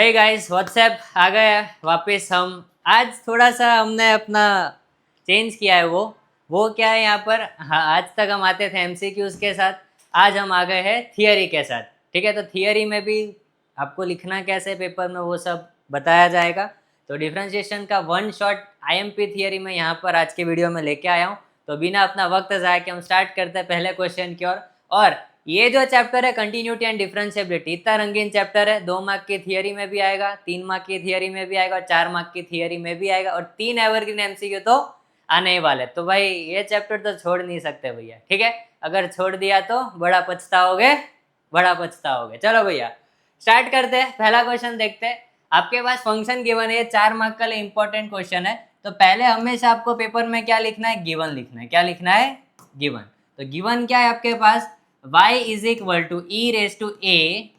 Hey guys WhatsApp आ गए हैं वापस हम। आज थोड़ा सा हमने अपना चेंज किया है। वो क्या है यहाँ पर। हाँ, आज तक हम आते थे एमसीक्यूज के साथ, आज हम आ गए हैं थियरी के साथ। ठीक है, तो थियरी में भी आपको लिखना कैसे पेपर में वो सब बताया जाएगा। तो डिफरेंशिएशन का वन शॉट आईएमपी थियरी में यहाँ पर आज के वीडियो में लेके आया हूँ। तो बिना अपना वक्त ज़ाया के हम स्टार्ट करते हैं पहले क्वेश्चन की ओर। और ये जो चैप्टर है कंटिन्यूटी एंड डिफरेंशिएबिलिटी, इतना रंगीन चैप्टर है। 2 मार्क की थियरी में भी आएगा, 3 मार्क की थियरी में भी आएगा और 4 मार्क की थियरी में भी आएगा और 3 एवरग्रीन एमसीक्यू तो आने ही वाले। तो भाई ये चैप्टर तो छोड़ नहीं सकते भैया। ठीक है, अगर छोड़ दिया तो बड़ा पछताओगे, बड़ा पछताओगे। चलो भैया स्टार्ट करते हैं, पहला क्वेश्चन देखते हैं। आपके पास फंक्शन गिवन है, 4 मार्क का लिए इंपॉर्टेंट क्वेश्चन है। तो पहले हमेशा आपको पेपर में क्या लिखना है, गिवन लिखना है। क्या लिखना है, गिवन। तो गिवन क्या है आपके पास, y is equal to e raise to a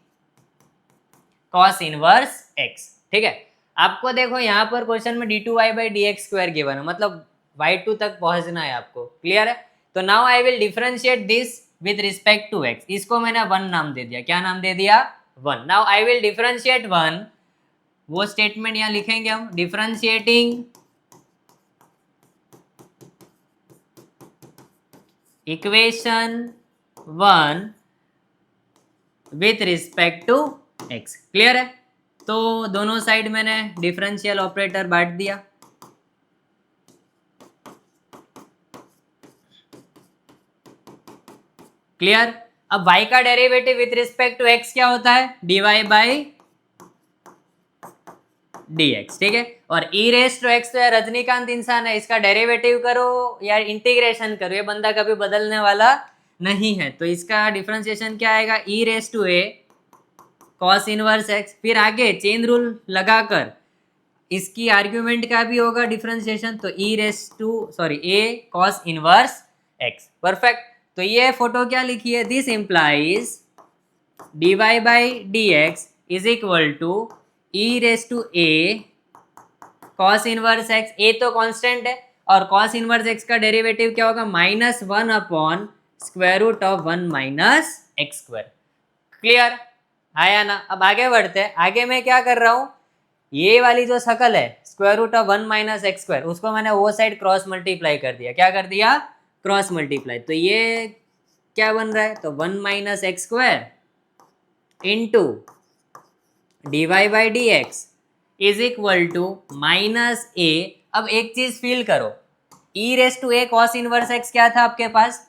cos inverse x। ठीक है, आपको देखो यहाँ पर क्वेश्चन में d2y by d x square given है, मतलब y2 तक पहुंचना है आपको। क्लियर है। तो now I will differentiate this with respect to x। इसको मैंने 1 नाम दे दिया। क्या नाम दे दिया, 1। नाउ आई विल डिफरेंशिएट 1, वो स्टेटमेंट यहाँ लिखेंगे हम, differentiating equation 1 with respect to x। Clear है। तो दोनों साइड मैंने डिफरेंशियल ऑपरेटर बांट दिया। क्लियर। अब y का derivative with respect to x क्या होता है, dy बाई dx। ठीक है, और e रेस टू x तो यार रजनीकांत इंसान है, इसका डेरिवेटिव करो या इंटीग्रेशन करो, ये बंदा कभी बदलने वाला नहीं है। तो इसका डिफरेंशिएशन क्या आएगा, e raise to a cos inverse x। फिर आगे चेन रूल लगाकर इसकी आर्ग्यूमेंट का भी होगा डिफरेंशिएशन, तो e raise to a cos inverse x। Perfect. तो ये फोटो क्या लिखी है, this implies dy by dx is equal to e raise to a cos inverse x। a तो कांस्टेंट है और कॉस इनवर्स x का डेरिवेटिव क्या होगा, -1 upon square root of 1 minus x square. Clear आया ना। अब आगे बढ़ते हैं। आगे मैं क्या कर रहा हूँ, ये वाली जो शकल है square root of 1 minus x square, उसको मैंने वो साइड क्रॉस मल्टीप्लाई कर दिया। क्या कर दिया, क्रॉस मल्टीप्लाई। तो ये क्या बन रहा है, तो 1 minus x square into d y by d x is equal to minus a. अब एक चीज फील करो, e raise to a cos inverse x क्या था आपके पास,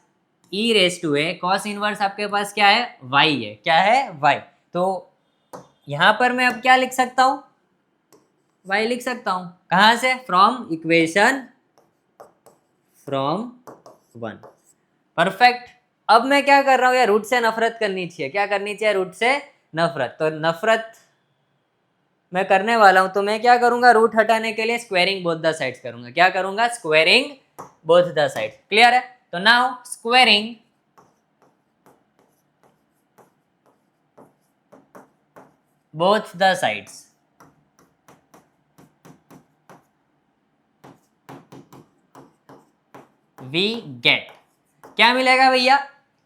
e raise to a cos inverse आपके पास क्या है, वाई है। क्या है, वाई। तो यहां पर मैं अब क्या लिख सकता हूं, वाई लिख सकता हूं। कहां से, फ्रॉम इक्वेशन फ्रॉम 1। परफेक्ट। अब मैं क्या कर रहा हूं, यार रूट से नफरत करनी चाहिए। क्या करनी चाहिए, रूट से नफरत। तो नफरत मैं करने वाला हूं, तो मैं क्या करूंगा, रूट हटाने के लिए स्क्वायरिंग बोथ द साइड्स करूंगा। क्या करूंगा, squaring both the sides. Clear है। तो now squaring both the sides, we get क्या मिलेगा भैया,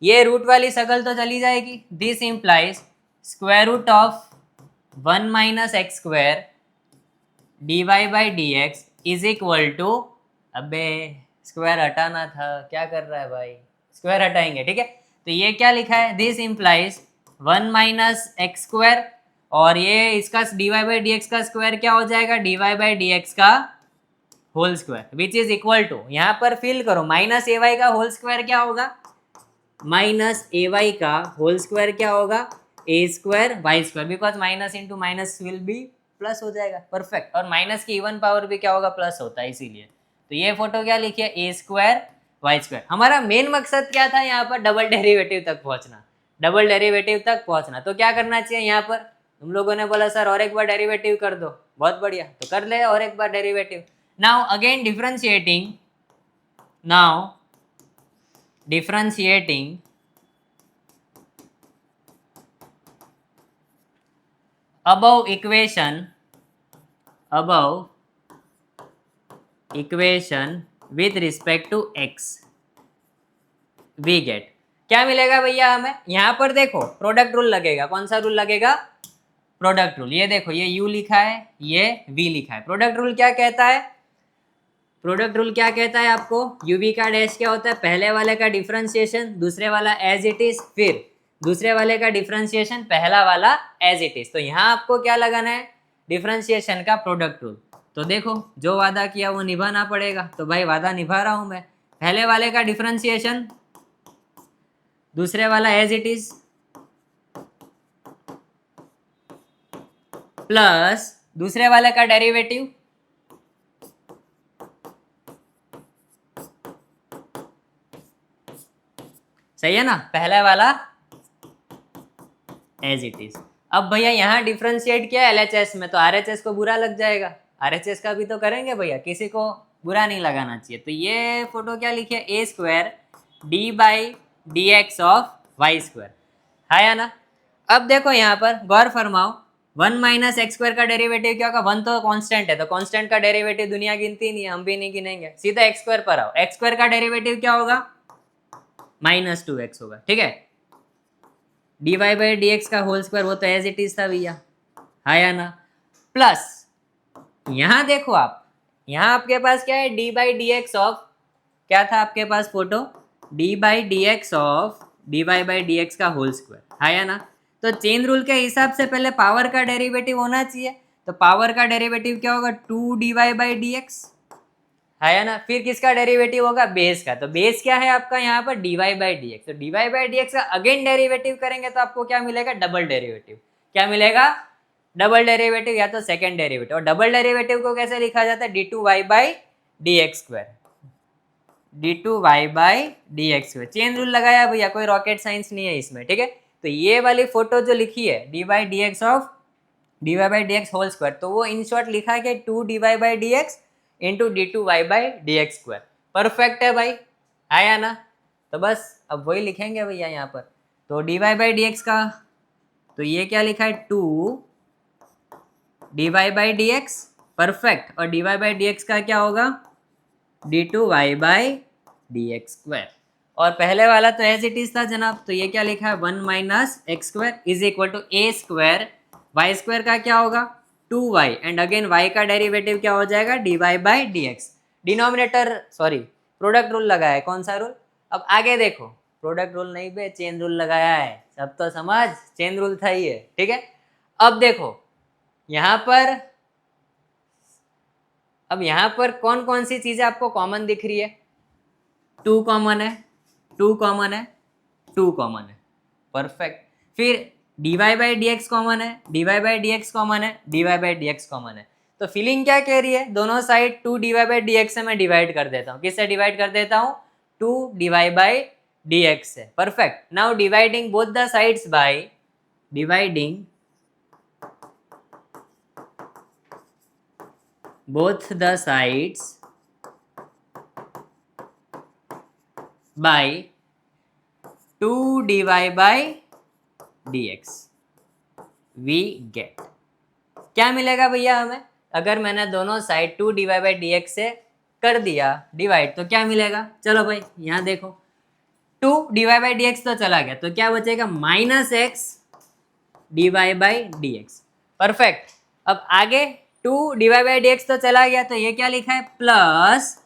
ये रूट वाली शकल तो चली जाएगी। This implies square root of 1 minus x square d y by d x is equal to, अबे स्क्वायर हटाना था, क्या कर रहा है भाई, स्क्वायर हटाएंगे। ठीक है, तो ये क्या लिखा है, this implies 1 minus x square, और ये इसका d y by d x का स्क्वायर क्या हो जाएगा, d y by d x का whole square which is equal to, यहाँ पर फिल करो, माइनस ए वाई का होल स्क्वायर क्या होगा, माइनस ए वाई का होल स्क्वायर क्या होगा, a square y square, because minus into minus will be plus हो जाएगा। परफेक्ट। और माइनस की इवन पावर भी क्या होगा, प्लस होता है, इसीलिए। तो ये फोटो क्या लिखी है, ए स्क्वायर वाई स्क्वायर। हमारा मेन मकसद क्या था यहाँ पर, डबल डेरिवेटिव तक पहुंचना, डबल डेरिवेटिव तक पहुंचना। तो क्या करना चाहिए यहाँ पर, तुम लोगों ने बोला सर और एक बार डेरिवेटिव कर दो, बहुत बढ़िया, तो कर ले और एक बार derivative. Now again differentiating, now differentiating above equation with respect to x we get क्या मिलेगा भैया हमें, यहां पर देखो प्रोडक्ट रूल लगेगा। कौन सा रूल लगेगा, प्रोडक्ट रूल। ये देखो, ये u लिखा है, ये v लिखा है। प्रोडक्ट रूल क्या कहता है? प्रोडक्ट रूल क्या कहता है आपको? uv का डैश क्या होता है? पहले वाले का डिफरेंशिएशन, दूसरे वाला एज इट इज, फिर दूसरे वाले का डिफरेंशिएशन, पहला वाला एज इट इज। तो यहाँ आपको क्या लगाना है? डिफरेंशिएशन का प्रोडक्ट रूल। तो देखो, जो वादा किया वो निभाना पड़ेगा। तो भाई वादा निभा रहा हूं मैं। पहले वाले का डिफरेंशिएशन, दूसरे वाला एज इट इज, प्लस दूसरे वाले का डेरिवेटिव, सही है ना? पहला वाला एज इट इज। अब भैया यहाँ डिफरेंशिएट किया एलएचएस में, तो आरएचएस को बुरा लग जाएगा। आरएचएस का भी तो करेंगे भैया, किसी को बुरा नहीं लगाना चाहिए। तो ये फोटो क्या लिखे? A square d by d x of y square, है या ना? अब देखो यहाँ पर गौर फरमाओ, 1 माइनस एक्स स्क्वायर का डेरिवेटिव क्या होगा? 1 तो कांस्टेंट है, तो कांस्टेंट का डेरिवेटिव दुनिया गिनती नहीं है, हम भी नहीं गिनेंगे। सीधा एक्स स्क्वायर पर आओ। एक्स स्क्वायर का डेरिवेटिव क्या होगा? -2x होगा, ठीक है। dy बाई डी एक्स का होल स्क्वायर, वो तो एज इट इज था भैया, है या ना? प्लस यहाँ देखो आप, यहाँ आपके पास क्या है? D by d x of, क्या था आपके पास photo? D by d x of d y by d x का होल स्क्वायर, है या ना? तो चेन रूल के हिसाब से पहले पावर का डेरिवेटिव होना चाहिए। तो पावर का डेरिवेटिव क्या होगा? 2 d y by d x, है या ना? फिर किसका डेरिवेटिव होगा? बेस का। तो बेस क्या है आपका यहाँ पर? D y by d x. तो d y by d x का अगेन डेरिवेटिव करेंगे तो आपको क्या मिलेगा? Double derivative. क्या मिलेगा? डबल डेरिवेटिव या तो सेकंड डेरिवेटिव। और डबल डेरिवेटिव को कैसे लिखा जाता है? D two y by d x square, d two y by d x square. Chain rule लगाया भैया, कोई रॉकेट साइंस नहीं है इसमें, ठीक है। तो ये वाली फोटो जो लिखी है d by d x of d y by d x whole square, तो वो इन शॉर्ट लिखा है कि 2 d y by d x into d two y by d x square. Perfect है भाई, आया ना? तो बस अब वही लिखेंगे भैया यहाँ पर। तो d y by d x का, तो ये क्या लिखा है? 2 d y by d x, perfect. और d y by d x का क्या होगा? D two y by d x square. और पहले वाला तो एज इट इज था जनाब, तो ये क्या लिखा है? 1 minus x square is equal to a square, y square का क्या होगा? 2y, एंड अगेन y का डेरिवेटिव क्या हो जाएगा? dy by d x. Denominator, sorry, product rule लगाया है। कौन सा रूल? अब आगे देखो, प्रोडक्ट रूल नहीं बे, चेन रूल लगाया है। सब तो समझ, चेन रूल था ये, ठीक है। अब देखो यहाँ पर, अब यहाँ पर कौन कौन सी चीजें आपको कॉमन दिख रही है? 2 कॉमन है, 2 कॉमन है, 2 कॉमन है, परफेक्ट। फिर dy by d x common है, dy by d x common है, dy by d x common है। तो फीलिंग क्या कह रही है? दोनों side 2 dy by d x से मैं डिवाइड कर देता हूँ। किससे डिवाइड कर देता हूँ? 2 dy बाई डी एक्स से, perfect. Now dividing both the sides by, dividing both the sides by 2 dy by dx, we get, क्या मिलेगा भैया हमें? अगर मैंने दोनों साइड 2 dy by dx से कर दिया डिवाइड, तो क्या मिलेगा? चलो भाई यहाँ देखो, 2 dy by dx तो चला गया, तो क्या बचेगा? Minus x dy by dx, perfect. अब आगे 2 dy by dx तो चला गया, तो ये क्या लिखा है? Plus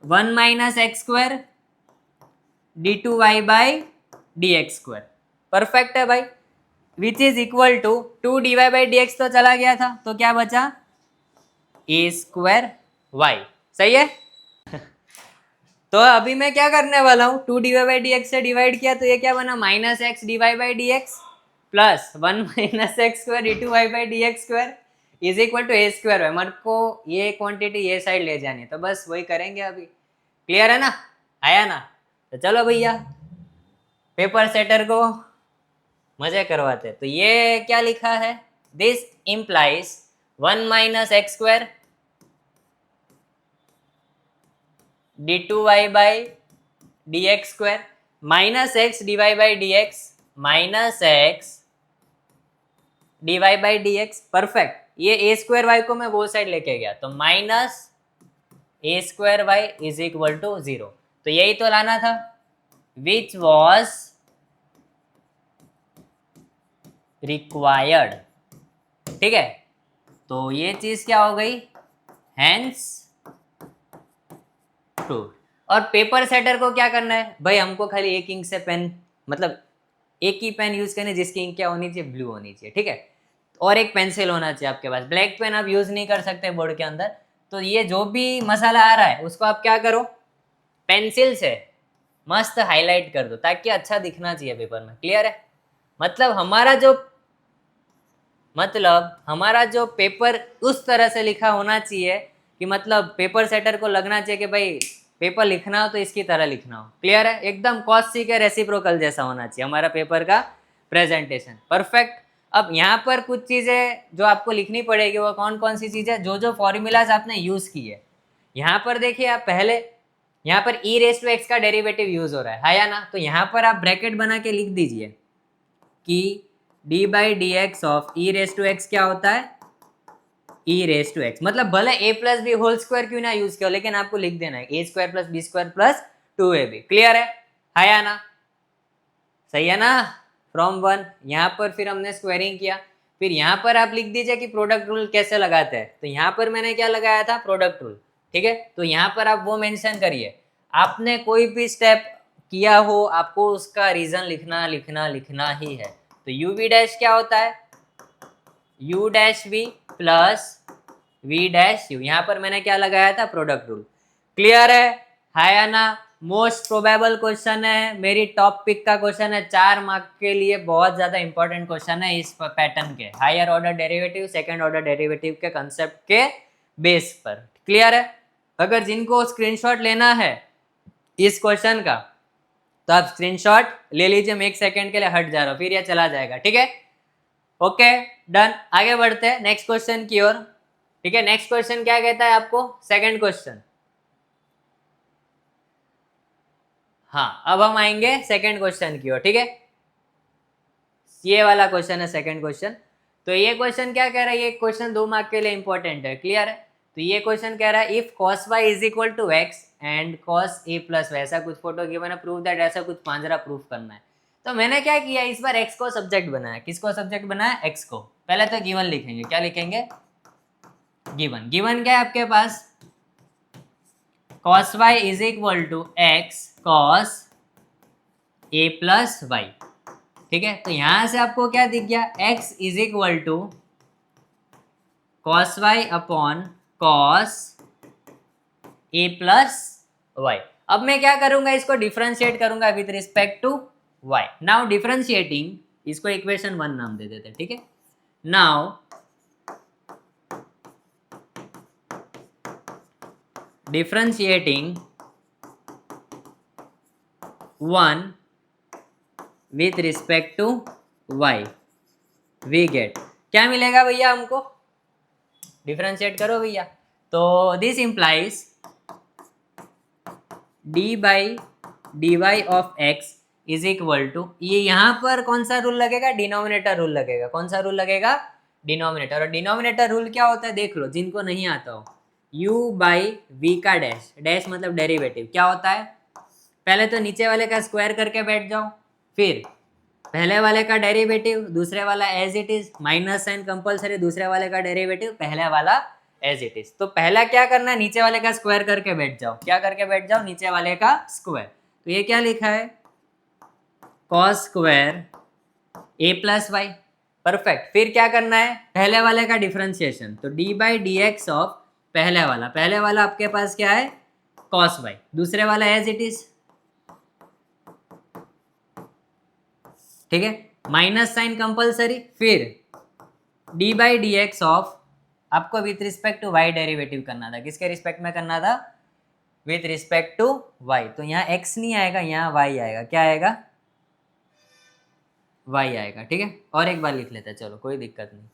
1 minus x square d two y by d x square, perfect है भाई। Which is equal to 2 dy by d x तो चला गया था, तो क्या बचा? ए स्क्वायर वाई, सही है। तो अभी मैं क्या करने वाला हूँ? 2 dy बाई डी एक्स से डिवाइड किया, तो ये क्या बना? Minus x d y by d x plus 1 minus x square d two y by d x square is equal to a square y. मेरे को ये क्वांटिटी ये साइड ले जानी है, तो बस वही करेंगे अभी। क्लियर है ना? आया ना? तो चलो भैया पेपर सेटर को मजे करवाते। तो ये क्या लिखा है? This implies 1 minus x square d two y by d x square minus x d y by d x minus x d y by d x, perfect. ये ए स्क्वायर वाई को मैं वो साइड लेके गया, तो minus a square y is equal to 0। तो यही तो लाना था, विच वॉज रिक्वायर्ड, ठीक है। तो ये चीज क्या हो गई, हैंस ट्रू। और पेपर सेटर को क्या करना है भाई, हमको खाली एक इंक से पेन, मतलब एक ही पेन यूज करनी जिसकी इंक क्या होनी चाहिए, ब्लू होनी चाहिए, ठीक है। और एक पेंसिल होना चाहिए आपके पास, ब्लैक पेन आप यूज नहीं कर सकते बोर्ड के अंदर। तो ये जो भी मसाला आ रहा है उसको आप क्या करो, पेंसिल से मस्त हाईलाइट कर दो ताकि अच्छा दिखना चाहिए पेपर में। क्लियर है, मतलब हमारा जो पेपर उस तरह से लिखा होना चाहिए कि मतलब पेपर सेटर को लगना चाहिए कि भाई पेपर लिखना हो तो इसकी तरह लिखना हो। क्लियर है, एकदम कॉस्सी के रेसिप्रोकल जैसा होना चाहिए हमारा पेपर का प्रेजेंटेशन, परफेक्ट। अब यहाँ पर कुछ चीज़ें जो आपको लिखनी पड़ेगी, वो कौन कौन सी चीज़ें, जो जो फॉर्मूलाज आपने यूज़ किए। यहाँ पर देखिए आप पहले, यहाँ पर ई रेस टू एक्स का डेरिवेटिव यूज हो रहा है या ना, तो यहाँ पर आप ब्रैकेट बना के लिख दीजिए कि d by d x of e raise to x क्या होता है, ई रेस टू एक्स, मतलब भले a plus b whole square क्यों ना यूज किया, लेकिन आपको लिख देना है a square plus b square plus 2ab। Clear है या ना, सही है ना। फ्रॉम वन, यहाँ पर फिर हमने स्क्वायरिंग किया, फिर यहाँ पर आप लिख दीजिए कि प्रोडक्ट रूल कैसे लगाते हैं। तो यहाँ पर मैंने क्या लगाया था, प्रोडक्ट रूल, ठीक है। तो यहाँ पर आप वो मेंशन करिए, आपने कोई भी स्टेप किया हो आपको उसका रीजन लिखना लिखना लिखना ही है। तो यू वी डैश क्या होता है, u dash v plus v dash u, यहाँ पर मैंने क्या लगाया था, प्रोडक्ट रूल। क्लियर है या ना। मोस्ट प्रोबेबल क्वेश्चन है, मेरी टॉप पिक का क्वेश्चन है, 4 मार्क के लिए बहुत ज्यादा इंपॉर्टेंट क्वेश्चन है इस पैटर्न के, higher order derivative, second order derivative के कंसेप्ट के बेस पर। क्लियर है, अगर जिनको स्क्रीनशॉट लेना है इस क्वेश्चन का तो आप स्क्रीनशॉट ले लीजिए, मैं 1 सेकंड के लिए हट जा रहा हूँ, फिर यह चला जाएगा, ठीक है। ओके डन, आगे बढ़ते हैं नेक्स्ट क्वेश्चन की ओर, ठीक है। नेक्स्ट क्वेश्चन क्या कहता है आपको, सेकंड क्वेश्चन। हाँ, अब हम आएंगे सेकंड क्वेश्चन की ओर, ठीक है। ये वाला क्वेश्चन है सेकंड क्वेश्चन। तो ये क्वेश्चन क्या कह रहा है, ये क्वेश्चन 2 मार्क के लिए इंपॉर्टेंट है। क्लियर है, तो ये क्वेश्चन कह रहा है if cos y is equal to x and cos a plus y, ऐसा कुछ फोटो गिवन है, प्रूव दैट, ऐसा कुछ पांजरा प्रूफ करना है। तो मैंने क्या किया, इस बार x को सब्जेक्ट बनाया। किसको सब्जेक्ट बनाया, x को। पहले तो गिवन लिखेंगे, क्या लिखेंगे, गिवन। गिवन क्या है आपके पास, cos y is equal to x cos a plus y, ठीक है। तो यहां से आपको क्या दिख गया, x is equal to cos y upon cos a plus y. अब मैं क्या करूंगा, इसको डिफरेंशिएट करूंगा with respect to y। Now differentiating, इसको इक्वेशन 1 नाम दे देते हैं, ठीक है। Now differentiating 1 with respect to y, we get, क्या मिलेगा भैया हमको, डिफरेंशिएट करो भैया। तो this implies d by d y of x is equal to, ये यहाँ पर कौन सा रूल लगेगा, डिनोमिनेटर रूल लगेगा। कौन सा रूल लगेगा, डिनोमिनेटर। और डिनोमिनेटर रूल क्या होता है देख लो, जिनको नहीं आता हो, u बाई वी का डैश, डैश मतलब डेरिवेटिव क्या होता है, पहले तो नीचे वाले का स्क्वायर करके बैठ जाओ, फिर पहले वाले का डेरिवेटिव, दूसरे वाला as it is, minus sign compulsory, दूसरे वाले का डेरिवेटिव, पहले वाला एज इट इज। तो पहला क्या करना है, नीचे वाले का स्क्वायर करके बैठ जाओ। क्या करके बैठ जाओ, नीचे वाले का स्क्वायर। तो ये क्या लिखा है, cos square a plus Y, perfect. फिर क्या करना है, पहले वाले का डिफरेंशिएशन, तो D by d x of पहले वाला आपके पास क्या है, कॉस वाई, दूसरे वाला एज इट इज, ठीक है, माइनस साइन कंपलसरी, फिर d by d x of, आपको with respect to y derivative करना था। किसके रिस्पेक्ट में करना था, विथ रिस्पेक्ट टू वाई। तो यहाँ एक्स नहीं आएगा, यहाँ वाई आएगा। क्या आएगा, वाई आएगा, ठीक है। और एक बार लिख लेते हैं, चलो कोई दिक्कत नहीं।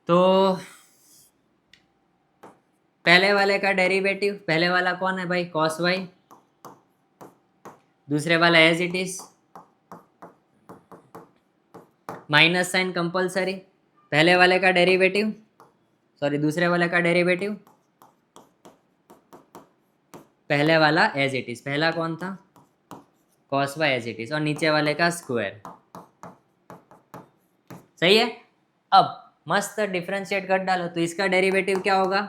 तो पहले वाले का डेरिवेटिव, पहले वाला कौन है भाई, कॉस वाई, दूसरे वाला as it is, minus sign compulsory, पहले वाले का डेरिवेटिव, सॉरी दूसरे वाले का डेरिवेटिव, पहले वाला एज इट इज, पहला कौन था, cos y as it is, और नीचे वाले का स्क्वायर, सही है। अब मस्त डिफरेंशिएट कर डालो, तो इसका डेरिवेटिव क्या होगा,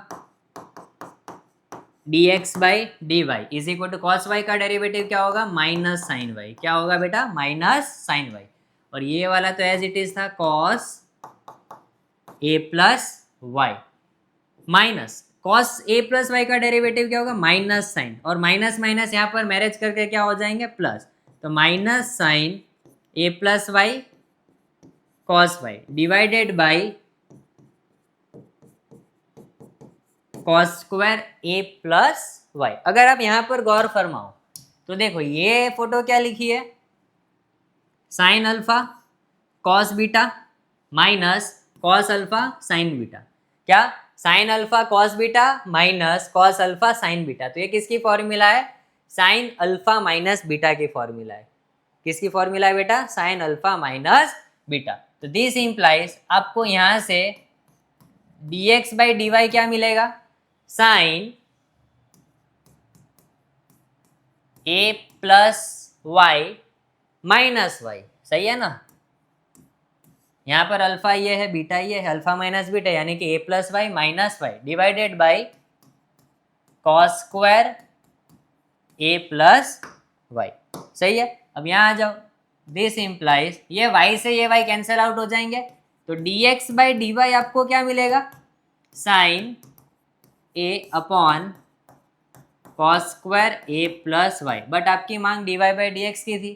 dx by d y is equal to cos y का डेरिवेटिव क्या होगा, माइनस साइन वाई। क्या होगा बेटा, माइनस साइन वाई। और ये वाला तो एज इट इज था cos a plus y minus cos a plus y का डेरिवेटिव क्या होगा, माइनस साइन, और माइनस माइनस यहाँ पर मैरिज करके क्या हो जाएंगे, प्लस। तो minus sine a plus y cos y divided by cos square a plus y. अगर आप यहां पर गौर फरमाओ तो देखो ये फोटो क्या लिखी है, sine alpha cos beta minus cos alpha sine beta. क्या, sine alpha cos beta minus cos alpha sine beta. तो ये किसकी फॉर्मूला है, साइन अल्फा माइनस बीटा की फॉर्मूला है। किसकी फॉर्मूला है बेटा, साइन अल्फा माइनस बीटा। तो दिस इंप्लाइज आपको यहां से dx बाई डी वाई क्या मिलेगा, sine a plus y minus y. सही है ना, यहाँ पर अल्फा ये है, बीटा ये है, अल्फा माइनस बीटा यानी कि a plus y minus y divided by cos square a plus y. सही है। अब यहाँ आ जाओ, दिस इंप्लाइज ये y से ये y कैंसिल आउट हो जाएंगे, तो dx बाई डी वाई आपको क्या मिलेगा, sine a upon cos square a plus y. But आपकी मांग dy बाई डी एक्स की थी,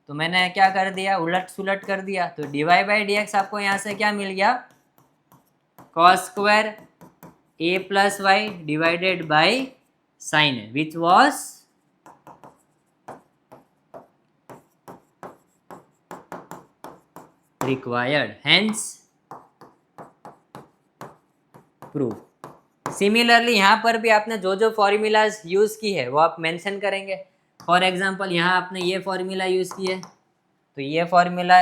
तो मैंने क्या कर दिया, उलट सुलट कर दिया। तो dy बाई डी एक्स आपको यहाँ से क्या मिल गया, cos square a plus y divided by sine a which was required, hence proof। Similarly यहाँ पर भी आपने जो जो फॉर्मूलाज यूज की है वो आप मेंशन करेंगे। फॉर एग्जांपल यहाँ आपने ये फॉर्मूला यूज की है, तो ये फॉर्मूला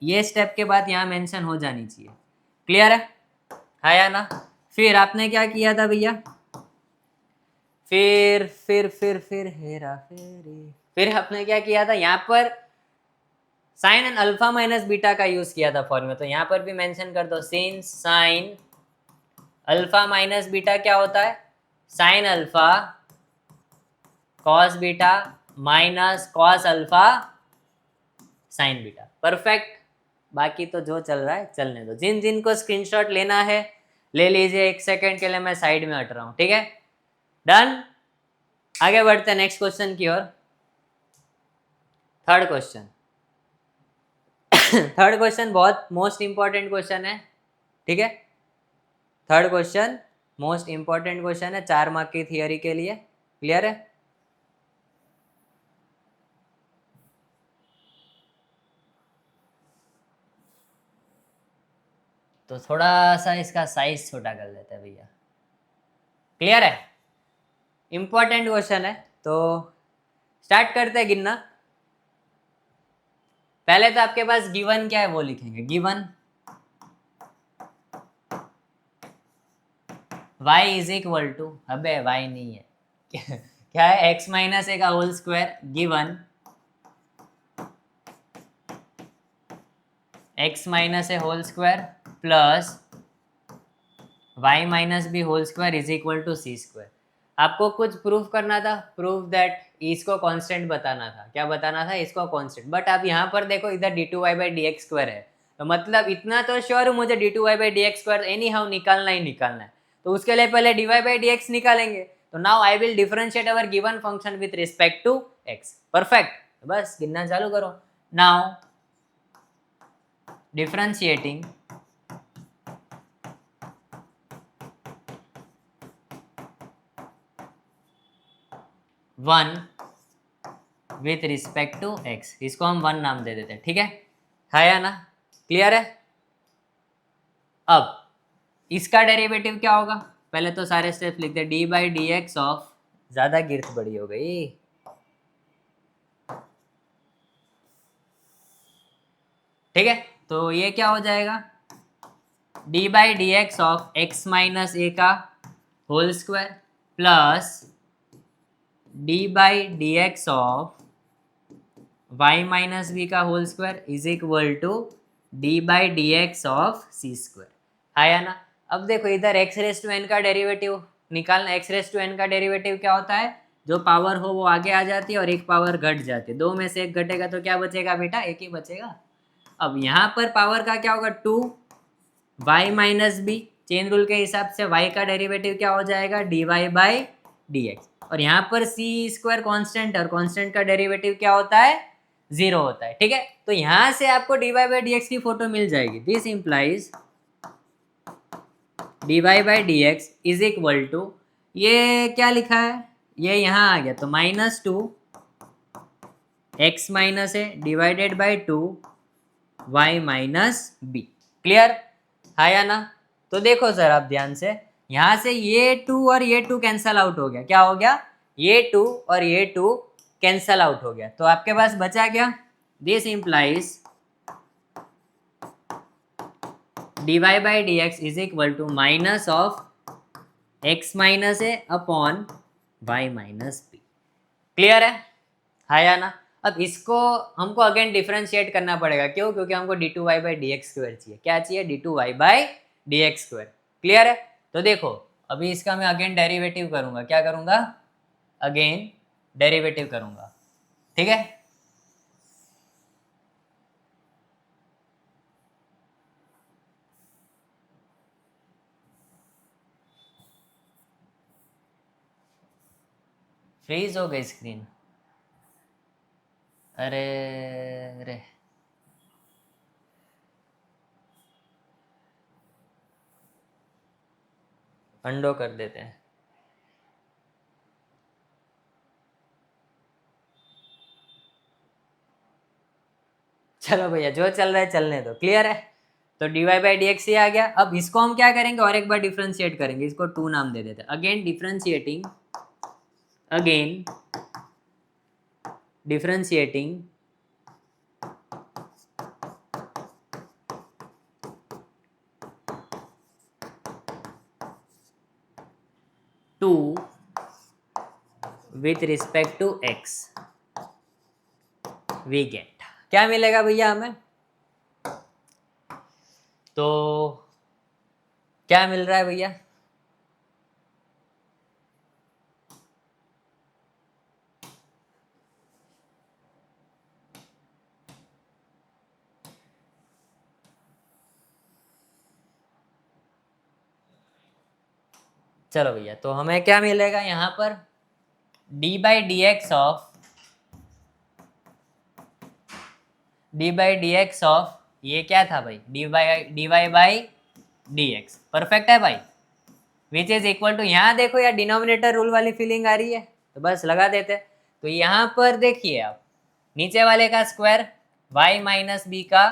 ये स्टेप के बाद यहाँ मेंशन हो जानी चाहिए। क्लियर है या ना। फिर आपने क्या किया था भैया, फिर हेरा फेरी, फिर आपने क्या किया था, यहाँ पर sine and alpha minus beta का यूज किया था फॉर्मूला। तो यहाँ पर भी मेंशन कर दो, since sign alpha minus beta क्या होता है, sine alpha cos beta minus cos alpha sine beta. Perfect. बाकी तो जो चल रहा है चलने दो। जिन जिन को स्क्रीनशॉट लेना है ले लीजिए, एक सेकेंड के लिए मैं साइड में हट रहा हूँ, ठीक है। डन। आगे बढ़ते हैं नेक्स्ट क्वेश्चन की ओर। थर्ड क्वेश्चन थर्ड क्वेश्चन बहुत मोस्ट इंपॉर्टेंट क्वेश्चन है, ठीक है। Third question most important question है 4 मार्क की थियरी के लिए। क्लियर है। तो थोड़ा सा इसका साइज छोटा कर लेते हैं भैया। क्लियर है, इंपॉर्टेंट क्वेश्चन है। तो स्टार्ट करते हैं गिनना। पहले तो आपके पास गिवन क्या है वो लिखेंगे, given y is equal to, अबे y नहीं है क्या है, x माइनस ए का whole square, given x minus a whole square plus y minus b whole square is equal to c square. आपको कुछ प्रूफ करना था, प्रूफ दैट इसको कांस्टेंट बताना था। क्या बताना था, इसको कांस्टेंट। बट आप यहाँ पर देखो इधर d2y by d x square है, तो मतलब इतना तो श्योर हूँ मुझे d2y by d x square any how निकालना ही निकालना है। तो उसके लिए पहले dy बाई डी एक्स निकालेंगे। तो now I will differentiate our given function with respect to x। Perfect. बस गिनना चालू करो। Now differentiating one with respect to x, इसको हम 1 नाम दे देते हैं, ठीक है या ना। क्लियर है। अब इसका डेरिवेटिव क्या होगा, पहले तो सारे स्टेप्स लिखते हैं। D by d x of, ज्यादा गिरथ बड़ी हो गई, ठीक है। तो ये क्या हो जाएगा, d by d x of x minus a का whole square plus d by d x of y minus b का whole square is equal to d by d x of c square, आया ना। अब देखो इधर x raise to n का derivative निकालना, x raise to n का derivative क्या होता है, जो पावर हो वो आगे आ जाती है और एक पावर घट जाती है, दो में से एक घटेगा तो क्या बचेगा बेटा, एक ही बचेगा। अब यहाँ पर पावर का क्या होगा, 2y minus B, chain rule के हिसाब से y का डेरिवेटिव क्या हो जाएगा, dy बाई डी एक्स, और यहाँ पर सी स्क्वायर कॉन्स्टेंट और कॉन्स्टेंट का डेरिवेटिव क्या होता है, 0 होता है, ठीक है। तो यहाँ से आपको dy बाई डी एक्स की फोटो मिल जाएगी। This implies dy by d x is equal to, ये क्या लिखा है, ये यहाँ आ गया तो -2 x माइनस है divided by 2 y minus b. Clear है या ना। तो देखो सर आप ध्यान से, यहाँ से ये 2 और ये 2 कैंसल आउट हो गया, क्या हो गया, ये 2 और ये 2 कैंसल आउट हो गया, तो आपके पास बचा क्या, this implies dy by d x is equal to minus of x minus है upon y minus b. Clear है या ना। अब इसको हमको अगेन डिफरेंशिएट करना पड़ेगा, क्यों, क्योंकि हमको d2y by d x square चाहिए, क्या चाहिए, d2y by d x square. Clear है। तो देखो अभी इसका मैं अगेन डेरिवेटिव करूंगा, क्या करूंगा, अगेन डेरिवेटिव करूंगा, ठीक है। फ्रीज हो गई स्क्रीन, अरे अरे अंडो कर देते हैं। चलो भैया जो चल रहा है चलने दो। क्लियर है। तो dy बाई डी एक्स आ गया। अब इसको हम क्या करेंगे, और एक बार डिफ्रेंशिएट करेंगे, इसको 2 नाम दे देते हैं। Again differentiating, again differentiating 2 with respect to x, we get, क्या मिलेगा भैया हमें, तो क्या मिल रहा है भैया, चलो भैया तो हमें क्या मिलेगा यहाँ पर, d by d x of, d by d x of, ये क्या था भाई, d y by d x, perfect है भाई, विच इज इक्वल टू, यहाँ देखो यार डिनोमिनेटर रूल वाली फीलिंग आ रही है, तो बस लगा देते। तो यहाँ पर देखिए आप, नीचे वाले का स्क्वायर y माइनस बी का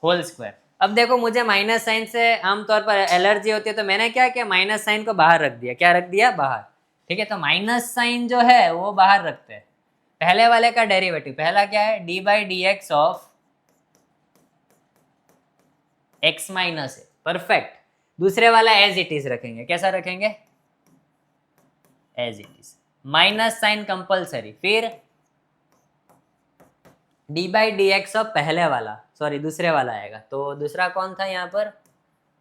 होल स्क्वायर। अब देखो मुझे माइनस साइन से आमतौर पर एलर्जी होती है, तो मैंने क्या किया, माइनस साइन को बाहर रख दिया, क्या रख दिया, बाहर, ठीक है। तो माइनस साइन जो है वो बाहर रखते हैं। पहले वाले का डेरिवेटिव, पहला क्या है, d by d x of x minus है, परफेक्ट। दूसरे वाला एज इट इज रखेंगे, कैसा रखेंगे, as it is, minus sign compulsory. फिर d by d x of पहले वाला, सॉरी दूसरे वाला आएगा, तो दूसरा कौन था यहाँ पर,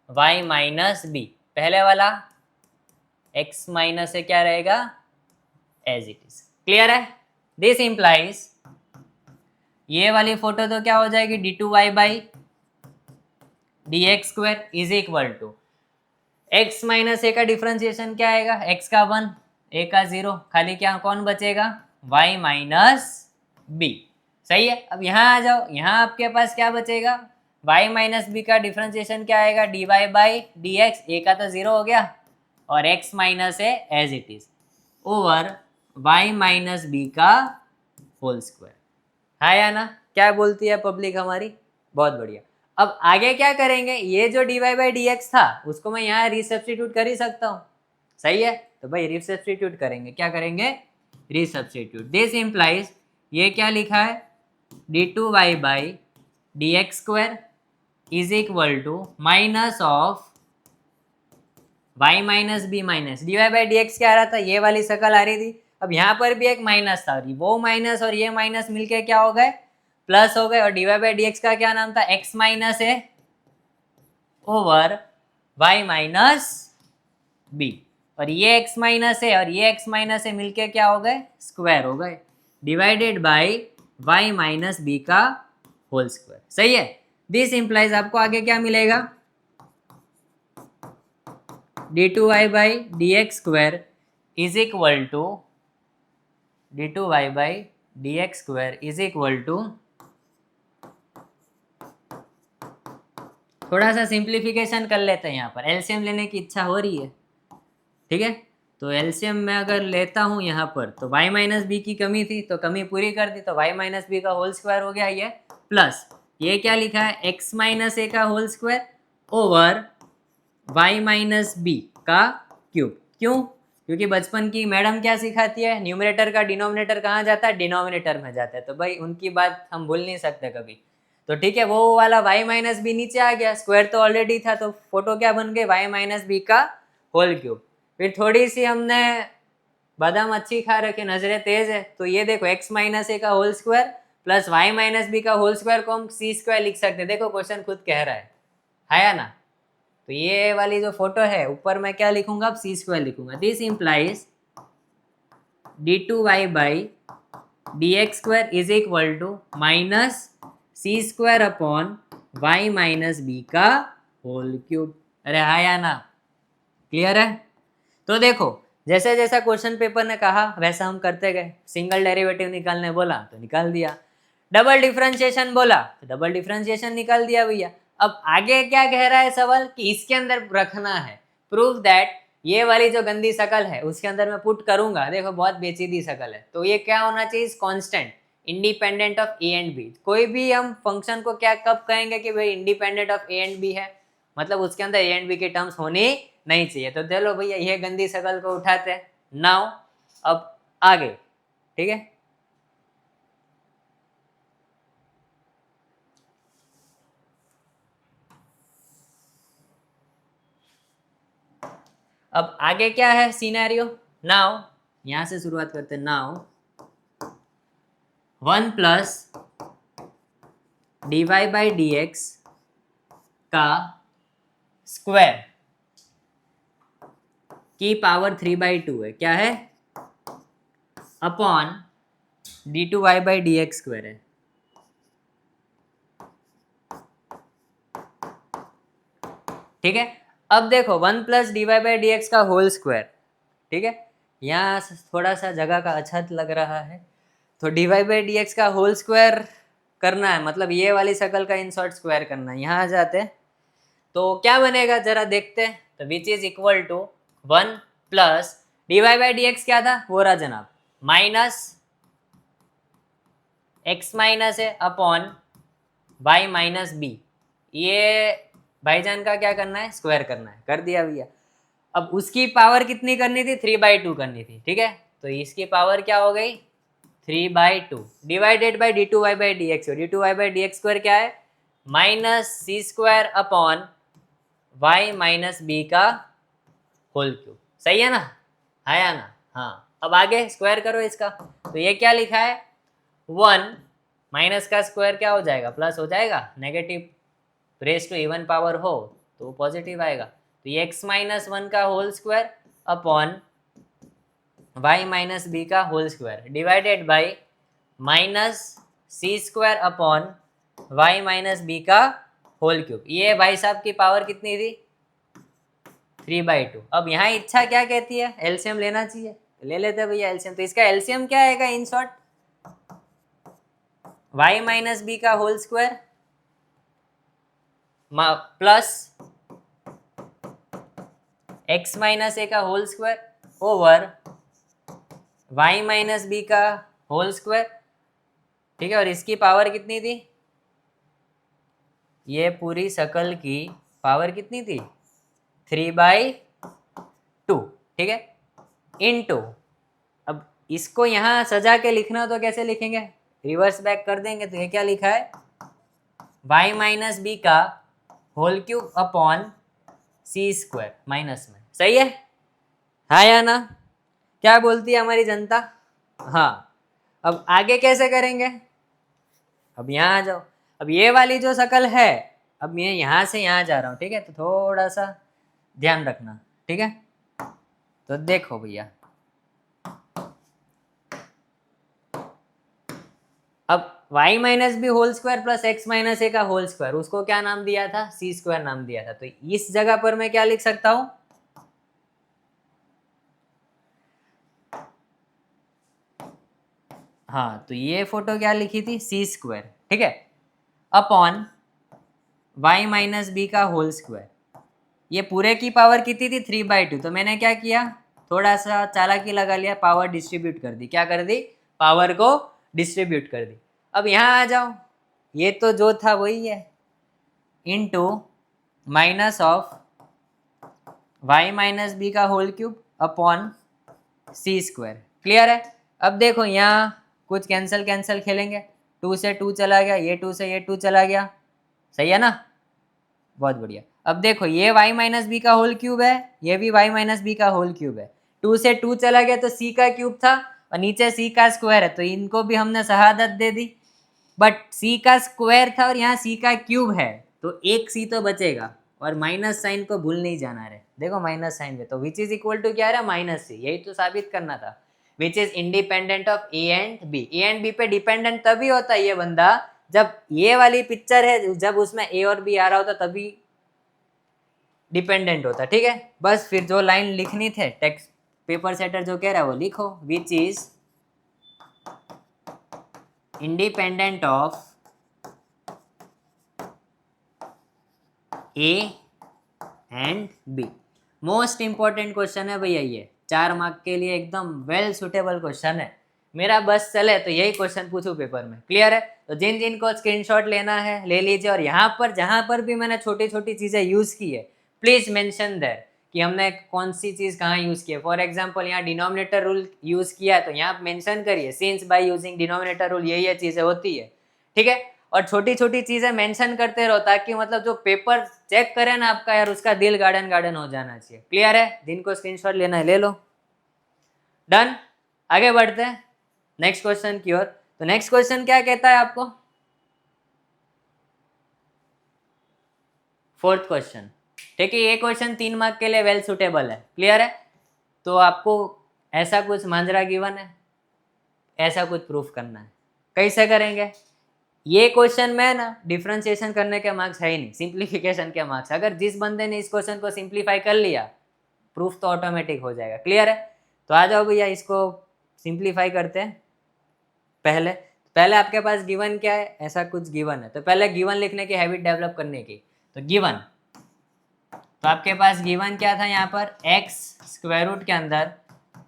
y माइनस बी, पहले वाला x माइनस से क्या रहेगा, एज इट इज। क्लियर है। दिस इंप्लाइज, ये वाली फोटो तो क्या हो जाएगी, d2y by d x square is equal to x minus a का डिफ्रेंसिएशन क्या आएगा, x का 1 a का 0, खाली क्या कौन बचेगा, y माइनस बी। सही है। अब यहाँ आ जाओ, यहाँ आपके पास क्या बचेगा, y माइनस बी का डिफ्रेंसिएशन क्या आएगा, d y by d x, a का तो 0 हो गया और x माइनस है as it is, over y minus b का होल स्क्वायर। है या ना। क्या बोलती है पब्लिक हमारी, बहुत बढ़िया। अब आगे क्या करेंगे, ये जो d y by d x था उसको मैं यहाँ रिसब्स्टिट्यूट कर ही सकता हूँ। सही है। तो भाई रिसब्स्टिट्यूट करेंगे, क्या करेंगे, रिसब्स्टिट्यूट। दिस इम्प्लाइज, ये क्या लिखा है, d2y by d x square is equal to minus of y minus b minus d y by d x क्या आ रहा था, ये वाली शक्ल आ रही थी। अब यहाँ पर भी एक माइनस था, वो माइनस और ये माइनस मिलके क्या हो गए, प्लस हो गए, और dy बाई dx का क्या नाम था, x माइनस ए ओवर y माइनस बी, और ये x माइनस ए और ये x माइनस ए मिलके क्या हो गए, स्क्वायर हो गए, divided by y minus b का होल स्क्वायर। सही है। दिस इंप्लाइज आपको आगे क्या मिलेगा, d2y by d x square is equal to d2y by d x square is equal to, थोड़ा सा सिंप्लीफिकेशन कर लेते हैं, यहाँ पर एलसीएम लेने की इच्छा हो रही है, ठीक है। तो एलसीएम में अगर लेता हूँ यहाँ पर, तो y माइनस बी की कमी थी तो कमी पूरी कर दी, तो y माइनस बी का होल स्क्वायर हो गया ये, प्लस ये क्या लिखा है, x माइनस ए का whole square over y minus b का क्यूब। क्यों, क्योंकि बचपन की मैडम क्या सिखाती है, न्यूमरेटर का डिनोमिनेटर कहाँ जाता है, डिनोमिनेटर में जाता है, तो भाई उनकी बात हम भूल नहीं सकते कभी। तो ठीक है, वो वाला y माइनस बी नीचे आ गया, स्क्वायर तो ऑलरेडी था, तो फोटो क्या बन गई, y माइनस बी का होल क्यूब। फिर थोड़ी सी हमने बादाम अच्छी खा रखी, नजरें तेज है, तो ये देखो x माइनस ए का whole square plus y minus b का होल स्क्वायर को हम सी स्क्वायर लिख सकते हैं। देखो क्वेश्चन खुद कह रहा है या ना। तो ये वाली जो फोटो है ऊपर मैं क्या लिखूंगा, अब सी स्क्वायर लिखूंगा। This implies d2y by d x square is equal to minus c square upon y minus b का होल क्यूब। अरे हाँ या ना, क्लियर है। तो देखो जैसे जैसा क्वेश्चन पेपर ने कहा वैसा हम करते गए, सिंगल डेरिवेटिव निकालने बोला तो निकाल दिया, डबल डिफरेंशिएशन बोला तो डबल डिफरेंशिएशन निकाल दिया भैया। अब आगे क्या कह रहा है सवाल, कि इसके अंदर रखना है, प्रूफ दैट ये वाली जो गंदी शकल है उसके अंदर मैं पुट करूंगा, देखो बहुत बेचीदी शकल है, तो ये क्या होना चाहिए, constant independent of a and b. कोई भी हम फंक्शन को क्या कब कहेंगे कि भाई independent of a and b है, मतलब उसके अंदर ए एंड बी की टर्म्स होनी नहीं चाहिए। तो चलो भैया ये गंदी शकल को उठाते हैं नाउ, अब आगे, ठीक है। अब आगे क्या है सिनेरियो, नाउ यहां से शुरुआत करते हैं। Now 1 plus d y by d x का स्क्वायर की पावर 3/2 है, क्या है, upon d2y by d x square है। ठीक है, अब देखो 1 plus d y by d x का होल स्क्वायर, ठीक है, यहाँ थोड़ा सा जगह का अछत लग रहा है, तो d y by d x का होल स्क्वायर करना है, मतलब ये वाली शकल का इंसर्ट स्क्वायर करना है। यहाँ आ जाते हैं तो क्या बनेगा जरा देखते हैं, तो which is equal to 1 plus d y by d x क्या था, वो रहा जनाब माइनस एक्स माइनस है अपॉन वाई माइनस बी, ये भाईजान का क्या करना है, स्क्वायर करना है, कर दिया भैया। अब उसकी पावर कितनी करनी थी, 3/2 करनी थी, ठीक है, तो इसकी पावर क्या हो गई 3/2 divided by d two y by d x. D two y by d x square क्या है, minus c square upon y minus b का होल क्यूब। सही है ना, है या ना, हाँ। अब आगे स्क्वायर करो इसका, तो ये क्या लिखा है 1 माइनस का स्क्वायर क्या हो जाएगा, प्लस हो जाएगा, negative raise to even power हो तो पॉजिटिव आएगा, तो ये x माइनस 1 का whole square upon y minus b का whole square divided by minus c square upon y minus b का होल क्यूब। ये भाई साहब की पावर कितनी थी 3/2। अब यहाँ इच्छा क्या कहती है, एलसीएम लेना चाहिए, ले लेते हैं भैया एलसीएम। तो इसका एलसीएम क्या आएगा in short, y minus b का whole square plus x minus a का whole square over y minus b का होल स्क्वायर, ठीक है, और इसकी पावर कितनी थी, ये पूरी शकल की पावर कितनी थी 3/2, ठीक है, इनटू, अब इसको यहाँ सजा के लिखना तो कैसे लिखेंगे, रिवर्स बैक कर देंगे, तो ये क्या लिखा है y माइनस बी का whole cube upon c square minus में। सही है, हाँ या ना, क्या बोलती है हमारी जनता, हाँ। अब आगे कैसे करेंगे, अब यहाँ आ जाओ, अब ये वाली जो शक्ल है, अब मैं यहाँ से यहाँ जा रहा हूँ, ठीक है, तो थोड़ा सा ध्यान रखना, ठीक है। तो देखो भैया, अब y minus b whole square plus x minus a का होल स्क्वायर, उसको क्या नाम दिया था, सी स्क्वायर नाम दिया था। तो इस जगह पर मैं क्या लिख सकता हूं, हाँ, तो ये फोटो क्या लिखी थी, सी स्क्वायर, ठीक है, अपॉन y माइनस बी का होल स्क्वायर। ये पूरे की पावर कितनी थी, 3/2। तो मैंने क्या किया, थोड़ा सा चालाकी लगा लिया, पावर डिस्ट्रीब्यूट कर दी। क्या कर दी, पावर को डिस्ट्रीब्यूट कर दी। अब यहाँ आ जाओ, ये तो जो था वही है, into minus of y minus b का whole cube upon c square. Clear है। अब देखो यहाँ कुछ कैंसिल कैंसिल खेलेंगे, 2 से 2 चला गया, ये 2 से ये 2 चला गया, सही है ना, बहुत बढ़िया। अब देखो ये y माइनस बी का होल क्यूब है, ये भी y माइनस बी का होल क्यूब है, 2 से 2 चला गया तो c का क्यूब था, और नीचे c का स्क्वायर है, तो इनको भी हमने शहादत दे दी। बट c का स्क्वायर था और यहाँ c का क्यूब है, तो एक c तो बचेगा, और माइनस साइन को भूल नहीं जाना रे। देखो माइनस साइन पे, तो विच इज इक्वल टू क्या है, माइनस सी, यही तो साबित करना था। Which is independent of a and b. A and b पे डिपेंडेंट तभी होता है ये बंदा, जब ये वाली पिक्चर है, जब उसमें ए और बी आ रहा होता तभी डिपेंडेंट होता, ठीक है। बस फिर जो लाइन लिखनी थे, टेक्स्ट पेपर सेटर जो कह रहा है वो लिखो, which is independent of a and b. Most important question है भैया, ये 4 मार्क के लिए एकदम वेल सुटेबल क्वेश्चन है। मेरा बस चले तो यही क्वेश्चन पूछूं पेपर में। क्लियर है। तो जिन जिन को स्क्रीनशॉट लेना है ले लीजिए, और यहाँ पर जहाँ पर भी मैंने छोटी छोटी चीज़ें यूज़ की है, प्लीज़ मेंशन देयर कि हमने कौन सी चीज़ कहाँ यूज़ की है। फॉर एग्जाम्पल यहाँ डिनोमिनेटर रूल यूज़ किया है, तो यहाँ मेंशन करिए, since by using denominator rule ये चीज़ें होती है, ठीक है। और छोटी छोटी चीज़ें मेंशन करते रहो, ताकि मतलब जो पेपर चेक करे ना आपका, यार उसका दिल गार्डन गार्डन हो जाना चाहिए। क्लियर है। जिनको स्क्रीनशॉट लेना है ले लो। डन। आगे बढ़ते हैं नेक्स्ट क्वेश्चन की ओर। तो नेक्स्ट क्वेश्चन क्या कहता है आपको, 4th क्वेश्चन, ठीक है। ये क्वेश्चन 3 मार्क के लिए वेल सुटेबल है। क्लियर है। तो आपको ऐसा कुछ मांजरा गिवन है, ऐसा कुछ प्रूफ करना है। कैसे करेंगे, ये क्वेश्चन में ना डिफरेंशिएशन करने के मार्क्स है ही नहीं, सिंप्लीफिकेशन के मार्क्स। अगर जिस बंदे ने इस क्वेश्चन को सिंप्लीफाई कर लिया, प्रूफ तो ऑटोमेटिक हो जाएगा। क्लियर है। तो आ जाओ भैया, इसको सिंप्लीफाई करते हैं। पहले आपके पास गिवन क्या है, ऐसा कुछ गिवन है, तो पहले गिवन लिखने की हैबिट डेवलप करने की। तो गिवन, तो आपके पास गिवन क्या था यहाँ पर, x स्क्वायर रूट के अंदर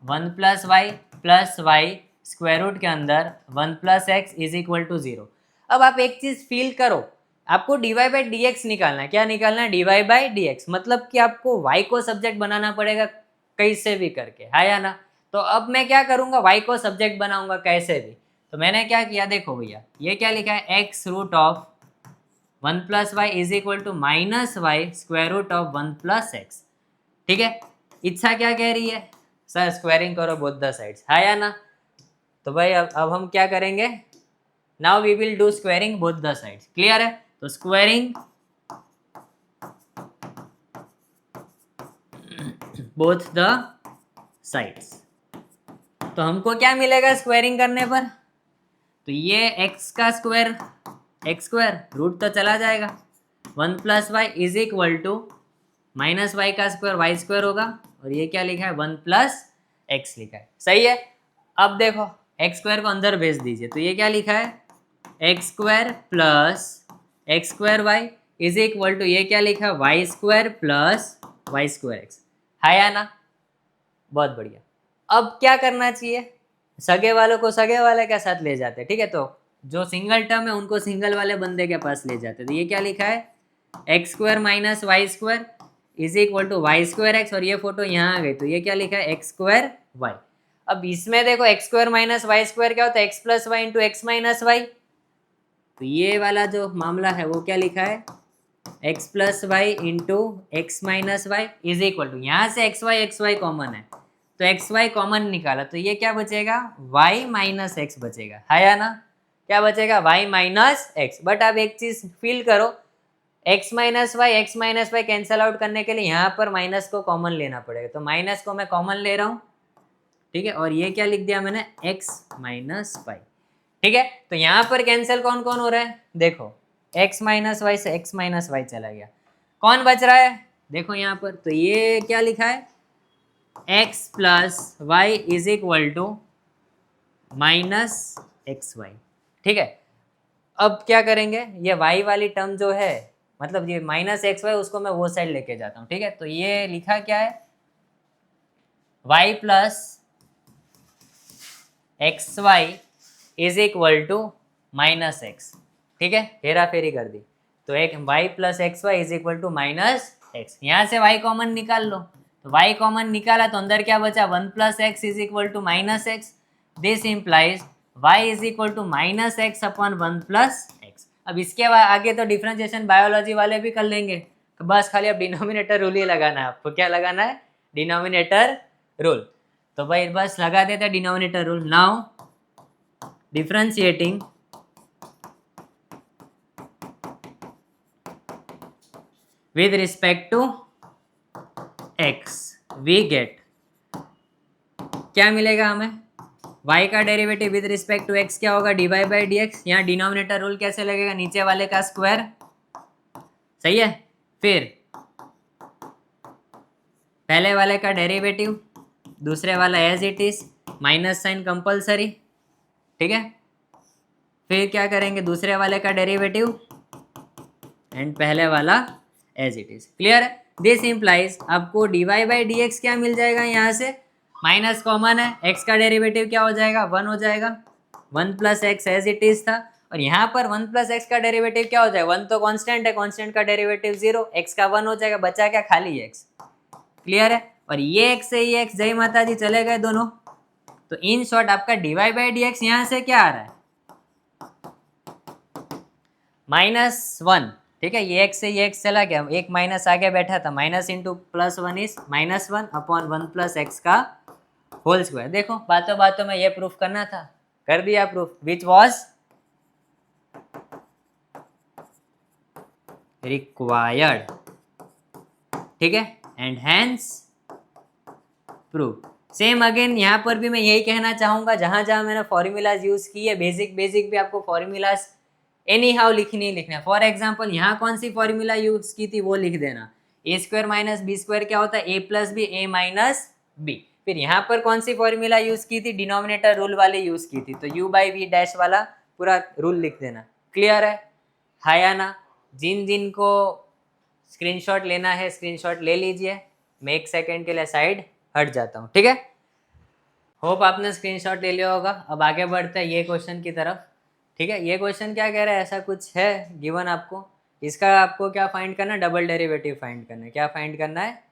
1 + y स्क्वायर रूट के अंदर 1 + x इज इक्वल टू 0। अब आप एक चीज फील करो, आपको dy/dx निकालना है। क्या निकालना है, dy/dx, मतलब कि आपको y को सब्जेक्ट बनाना पड़ेगा कैसे भी करके, है या ना। तो अब मैं क्या करूंगा, y को सब्जेक्ट बनाऊंगा कैसे भी। तो मैंने क्या किया, देखो भैया, ये क्या लिखा है, x root of 1 + y is equal to -y square root of 1 + x, ठीक है। इच्छा क्या कह रही है, सर स्क्वायरिंग करो बोथ द साइड्स, है या ना। तो भाई अब हम क्या करेंगे, now we will do squaring both the sides. Clear है। तो स्क्वायरिंग बोथ द साइड्स, तो हमको क्या मिलेगा स्क्वायरिंग करने पर, तो ये x का स्क्वायर, x स्क्वायर रूट तो चला जाएगा, 1 + y is equal to -y का स्क्वायर y स्क्वायर होगा, और ये क्या लिखा है, 1 + x लिखा है। सही है। अब देखो x स्क्वायर को अंदर भेज दीजिए, तो ये क्या लिखा है, x square plus x square y is equal to, ये क्या लिखा है, y square plus y square x, है या ना। बहुत बढ़िया। अब क्या करना चाहिए, सगे वालों को सगे वाले के साथ ले जाते, ठीक है। तो जो सिंगल टर्म है उनको सिंगल वाले बंदे के पास ले जाते। तो ये क्या लिखा है, x square minus y square is equal to y square x, और ये फोटो यहाँ आ गई, तो ये क्या लिखा है, x स्क्वायर वाई। अब इसमें देखो x square minus y square क्या होता है, x + y into x minus y. तो ये वाला जो मामला है वो क्या लिखा है, x + y into x minus y is equal to, यहाँ से x y कॉमन है, तो x y कॉमन निकाला, तो ये क्या बचेगा, y - x बचेगा, है या ना। क्या बचेगा, y माइनस एक्स। बट अब एक चीज फील करो, x minus y cancel out करने के लिए यहाँ पर माइनस को कॉमन लेना पड़ेगा, तो माइनस को मैं कॉमन ले रहा हूँ, ठीक है। और ये क्या लिख दिया मैंने, x माइनस वाई, ठीक है। तो यहाँ पर कैंसिल कौन कौन हो रहा है, देखो x माइनस वाई से x माइनस वाई चला गया, कौन बच रहा है, देखो यहाँ पर, तो ये क्या लिखा है, x plus y is equal to minus x y, ठीक है। अब क्या करेंगे, ये y वाली टर्म जो है, मतलब ये माइनस एक्स वाई, उसको मैं वो साइड लेके जाता हूँ, ठीक है। तो ये लिखा क्या है, y plus x y is equal to minus x, ठीक है, हेरा फेरी कर दी। तो एक y plus x y is equal to minus x, यहाँ से y कॉमन निकाल लो, तो y कॉमन निकाला तो अंदर क्या बचा, 1 plus x is equal to minus x, this implies y is equal to minus x upon 1 plus x. अब इसके आगे तो डिफ्रेंशिएशन बायोलॉजी वाले भी कर लेंगे, तो बस खाली अब डिनोमिनेटर रूल ही लगाना है आपको, क्या लगाना है, डिनोमिनेटर रूल। तो भाई बस लगा देते हैं denominator rule. Now differentiating with respect to x we get, क्या मिलेगा हमें, y का derivative with respect to x क्या होगा, dy बाई डी एक्स। यहाँ डिनोमिनेटर रूल कैसे लगेगा, नीचे वाले का स्क्वायर, सही है। फिर पहले वाले का डेरिवेटिव, दूसरे वाला as it is, minus sign compulsory, ठीक है। फिर क्या करेंगे, दूसरे वाले का डेरिवेटिव एंड पहले वाला एज इट इज, क्लियर है। दिस इंप्लाइज आपको dy बाई डी एक्स क्या मिल जाएगा, यहाँ से माइनस कॉमन है, x का डेरिवेटिव क्या हो जाएगा, 1 हो जाएगा, 1 plus x as it is था, और यहाँ पर 1 प्लस एक्स का डेरिवेटिव क्या हो जाएगा, 1 तो कांस्टेंट है, कांस्टेंट का डेरिवेटिव 0, x का 1 हो जाएगा, बचा क्या, खाली x, क्लियर है। और ये x से ये x, जय माता जी, चले गए दोनों। तो इन शॉर्ट आपका dy बाई डी एक्स यहाँ से क्या आ रहा है, -1, ठीक है। ये x से ये x चला गया, एक माइनस आगे बैठा था, minus into plus 1 is -1 upon 1 plus x का होल स्क्वायर। देखो बातों बातों में ये प्रूफ करना था, कर दिया प्रूफ, विच वॉज रिक्वायर्ड, ठीक है, and hence proof. Same again यहाँ पर भी मैं यही कहना चाहूंगा, जहां जहां मैंने फॉर्मूलाज यूज किए, बेसिक भी आपको फॉर्मूलाज एनी हाउ लिखना है। फॉर एग्जाम्पल यहाँ कौन सी फॉर्मूला यूज की थी वो लिख देना, ए स्क्वायर माइनस बी स्क्वायर क्या होता है, ए प्लस बी, ए माइनस बी। फिर यहाँ पर कौन सी फॉर्मूला यूज की थी, डिनोमिनेटर रूल वाली यूज की थी, तो यू बाई वी डैश वाला पूरा रूल लिख देना, क्लियर है, हाय या ना। जिन जिन को स्क्रीनशॉट लेना है स्क्रीनशॉट ले लीजिए, मैं एक सेकेंड के लिए साइड हट जाता हूँ, ठीक है। होप आपने स्क्रीनशॉट ले लिया होगा। अब आगे बढ़ते हैं ये क्वेश्चन की तरफ, ठीक है। ये क्वेश्चन क्या कह रहा है, ऐसा कुछ है गिवन आपको, इसका आपको क्या फाइंड करना है, डबल डेरिवेटिव फाइंड करना है। क्या फाइंड करना है,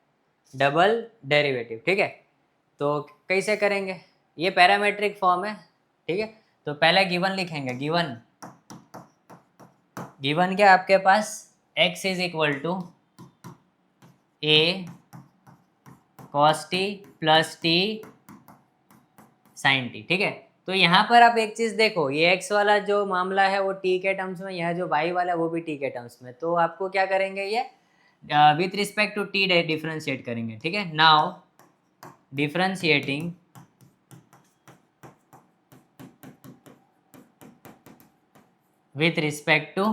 डबल डेरिवेटिव, ठीक है। तो कैसे करेंगे, ये पैरामेट्रिक फॉर्म है, ठीक है। तो पहले गिवन लिखेंगे, गिवन क्या आपके पास, x is equal to a cos t plus t sin t, ठीक है। तो यहाँ पर आप एक चीज देखो, ये x वाला जो मामला है वो t के टर्म्स में, यह जो y वाला है वो भी t के टर्म्स में, तो आपको क्या करेंगे, ये with respect to t differentiate करेंगे, ठीक है। Now differentiating with respect to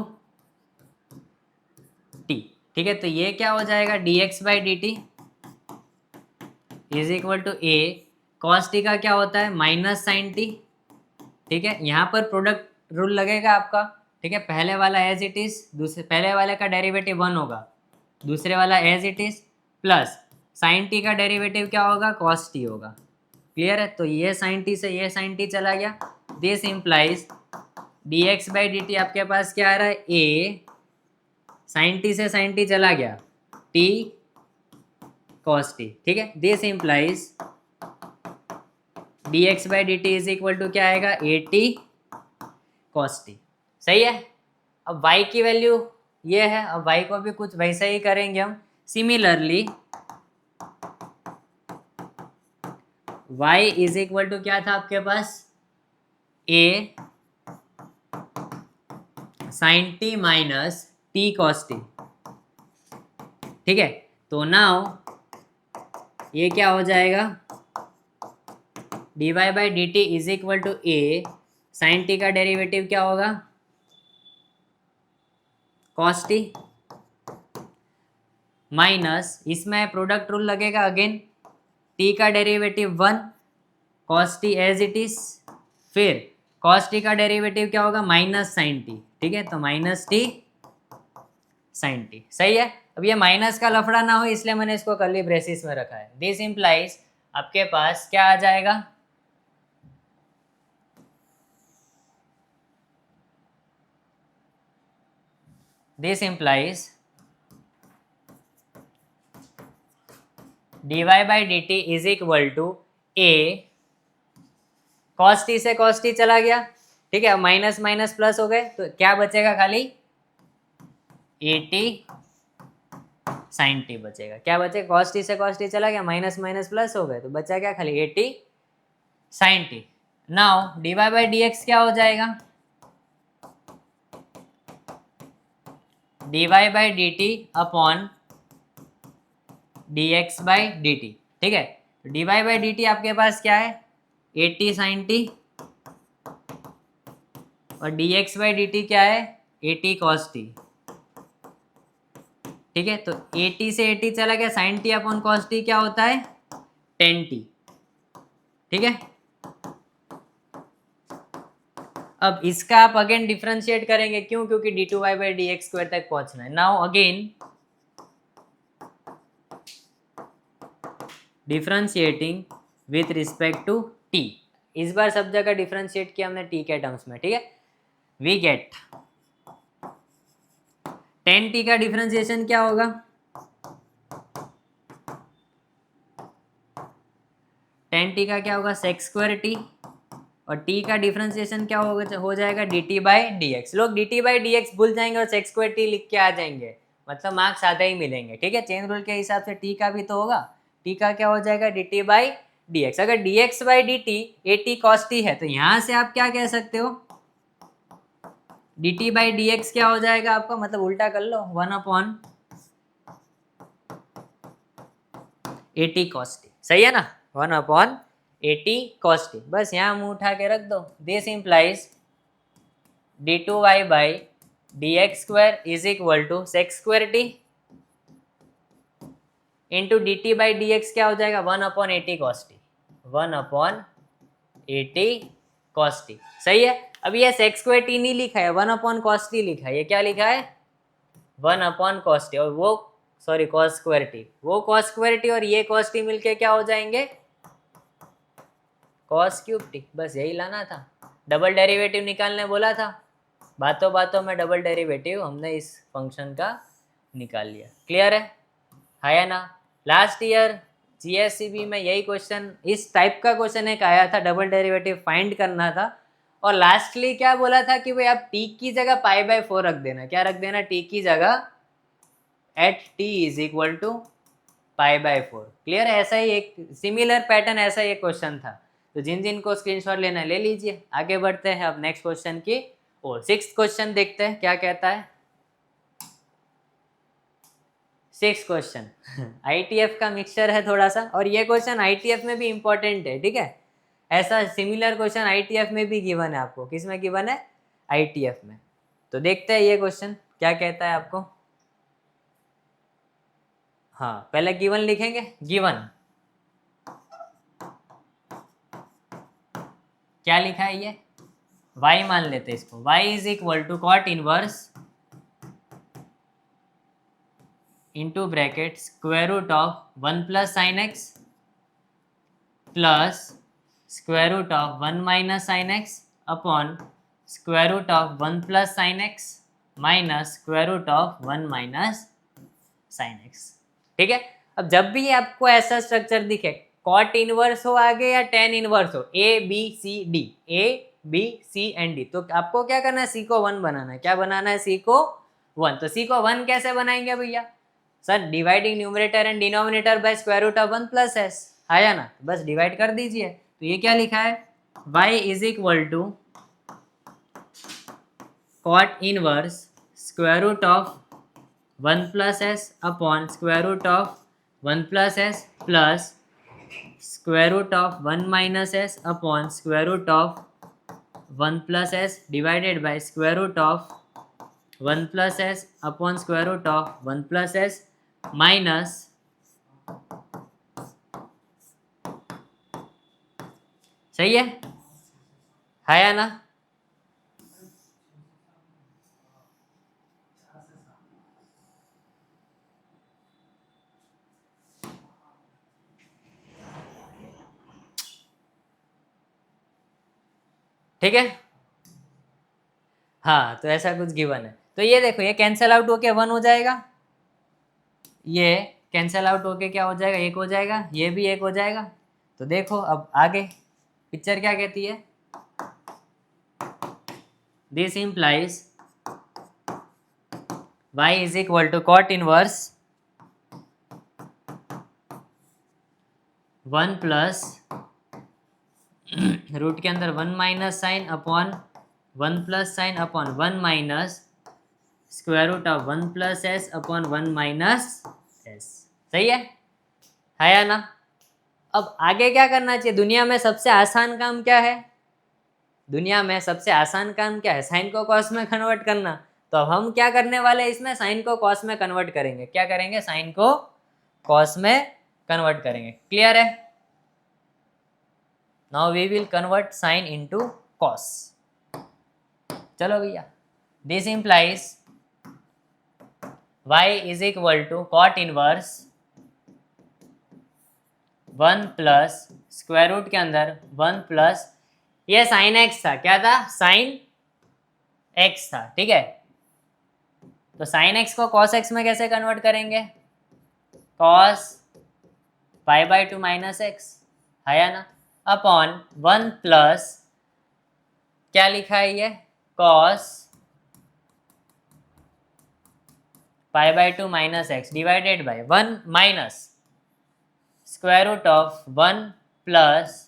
t, ठीक है। तो ये क्या हो जाएगा, dx by d t is equal to a cos t का क्या होता है, माइनस साइन t, ठीक है। यहाँ पर प्रोडक्ट रूल लगेगा आपका, ठीक है। पहले वाला एज इट इज, दूसरे पहले वाले का डेरिवेटिव 1 होगा, दूसरे वाला as it is, plus sine t का डेरिवेटिव क्या होगा, cos t होगा, क्लियर है। तो ये साइन टी से ये साइन टी चला गया, this implies dx by d t आपके पास क्या आ रहा है, a साइन टी से साइन टी चला गया, t cos t, ठीक है। This implies dx by d t is equal to क्या आएगा, ए टी cos t, सही है। अब y की वैल्यू ये है, अब y को भी कुछ वैसा ही करेंगे हम। Similarly y is equal to क्या था आपके पास, a sine t minus t cos t, ठीक है। तो नाउ ये क्या हो जाएगा, dy by d t is equal to a, sine t का डेरिवेटिव क्या होगा, कॉस टी, माइनस इसमें प्रोडक्ट रूल लगेगा अगेन, टी का derivative 1, cos t as it is, फिर कॉस टी का डेरिवेटिव क्या होगा, माइनस साइन टी, ठीक है। तो माइनस टी साइन टी, सही है। अब ये माइनस का लफड़ा ना हो इसलिए मैंने इसको कर्ली ब्रेसिस में रखा है। दिस इंप्लाइज आपके पास क्या आ जाएगा, this implies dy by d t is equal to a, cos t से कॉस टी चला गया, ठीक है। माइनस माइनस प्लस हो गए तो क्या बचेगा, खाली ए टी साइन टी बचेगा। क्या बचेगा, कॉस टी से कॉस टी चला गया, माइनस माइनस प्लस हो गए तो बचा क्या, खाली a t sine t. Now d y by d x क्या हो जाएगा, d y by d t upon d x by d t, ठीक है। तो d y by d t आपके पास क्या है, ए टी साइन टी, और d x by d t क्या है, ए टी कॉस टी, ठीक है। तो ए टी से ए टी चला गया, sine t upon cos t क्या होता है, टेन टी, ठीक है। अब इसका आप अगेन डिफरेंशिएट करेंगे, क्यों, क्योंकि d two y by d x square तक पहुंचना है। Now again differentiating with respect to t, इस बार सब जगह डिफरेंशिएट किया हमने टी के टर्म्स में, ठीक है। वी गेट टेन टी का डिफरेंशिएशन क्या होगा, टेन टी का क्या होगा, सेक स्क्वायर टी, और टी का डिफरेंशिएशन क्या होगा, हो जाएगा d t by d x. लोग d t by d x भूल जाएंगे और सेक स्क्वायर टी लिख के आ जाएंगे, मतलब मार्क्स आधा ही मिलेंगे, ठीक है। चेन रूल के हिसाब से टी का भी तो होगा, टी का क्या हो जाएगा, d t by d x. अगर d x by d t a t cos t है तो यहां से आप क्या कह सकते हो, d t by d x क्या हो जाएगा आपका, मतलब उल्टा कर लो, 1 upon a t cos t, सही है ना, 1 upon a t cos t. बस यहाँ मुंह उठा के रख दो। This implies d two y by d x square is equal to sec square t into d t by d x क्या हो जाएगा, 1 upon a t cos t, 1 upon a t cos t, सही है। अब ये सेक square T नहीं लिखा है, 1 अपॉन कॉस टी लिखा है, ये क्या लिखा है, 1 अपॉन कॉस टी, और वो सॉरी कॉस स्क्वायर टी, वो कॉस स्क्वायर टी और ये कॉस टी मिलके क्या हो जाएंगे, कॉस क्यूब टी। बस यही लाना था, डबल डेरिवेटिव निकालने बोला था, बातों बातों में डबल डेरिवेटिव हमने इस फंक्शन का निकाल लिया। क्लियर है या ना। लास्ट ईयर जीएससीबी में यही क्वेश्चन, इस टाइप का क्वेश्चन एक आया था, डबल डेरिवेटिव फाइंड करना था, और लास्टली क्या बोला था कि भाई आप टी की जगह पाई बाय 4 रख देना। क्या रख देना, टी की जगह at t is equal to pi by 4। Clear है, ऐसा ही एक सिमिलर पैटर्न, ऐसा ही एक क्वेश्चन था। तो जिन जिन को स्क्रीनशॉट लेना ले लीजिए। आगे बढ़ते हैं अब नेक्स्ट क्वेश्चन की और 6th क्वेश्चन देखते हैं क्या कहता है। 6th क्वेश्चन आईटीएफ का मिक्सचर है थोड़ा सा, और ये क्वेश्चन आईटीएफ में भी इंपॉर्टेंट है, ठीक है। ऐसा सिमिलर क्वेश्चन आईटीएफ में भी गिवन है आपको। किस में गिवन है, आईटीएफ में। तो देखते हैं ये क्वेश्चन क्या कहता है आपको। हाँ, पहले गिवन लिखेंगे। गिवन क्या लिखा है, ये y मान लेते हैं इसको। y is equal to cot inverse into bracket square root of 1 plus sine x plus square root of 1 minus sine x upon square root of 1 plus sine x minus square root of 1 minus sine x, ठीक है। अब जब भी आपको ऐसा structure दिखे, cot inverse हो आगे या टेन इनवर्स हो, a b c d, a b c and d, तो आपको क्या करना है, सी को 1 बनाना है। क्या बनाना है, सी को 1। तो सी को 1 कैसे बनाएंगे भैया, sir dividing numerator and denominator by square root of 1 plus s, आया ना, बस डिवाइड कर दीजिए। तो ये क्या लिखा है, y is equal to cot inverse square root of 1 plus s upon square root of 1 plus s plus square root of 1 minus s upon square root of 1 plus s divided by square root of 1 plus s upon square root of 1 plus s minus सही है या ना? ठीक है, हाँ तो ऐसा कुछ गिवन है। तो ये देखो, ये कैंसल आउट होके 1 हो जाएगा, ये कैंसल आउट होके क्या हो जाएगा, 1 हो जाएगा, ये भी 1 हो जाएगा। तो देखो अब आगे पिक्चर क्या कहती है, this implies y is equal to cot inverse 1 plus root के अंदर 1 minus sine upon 1 plus sine upon 1 minus square root of 1 plus s upon 1 minus s. सही है या ना? अब आगे क्या करना चाहिए, दुनिया में सबसे आसान काम क्या है, दुनिया में सबसे आसान काम क्या है, साइन को कॉस में कन्वर्ट करना। तो अब हम क्या करने वाले हैं, इसमें साइन को कॉस में कन्वर्ट करेंगे। क्या करेंगे, साइन को कॉस में कन्वर्ट करेंगे। क्लियर है? Now we will convert sine into cos. चलो भैया, this implies y is equal to cot inverse 1 plus square root के अंदर 1 प्लस, ये साइन एक्स था, क्या था, साइन एक्स था। ठीक है, तो साइन एक्स को कॉस एक्स में कैसे कन्वर्ट करेंगे, cos pi by 2 minus x, है या ना, अपॉन 1 प्लस क्या लिखा है ये, cos pi by 2 minus x divided by 1 minus square root of 1 plus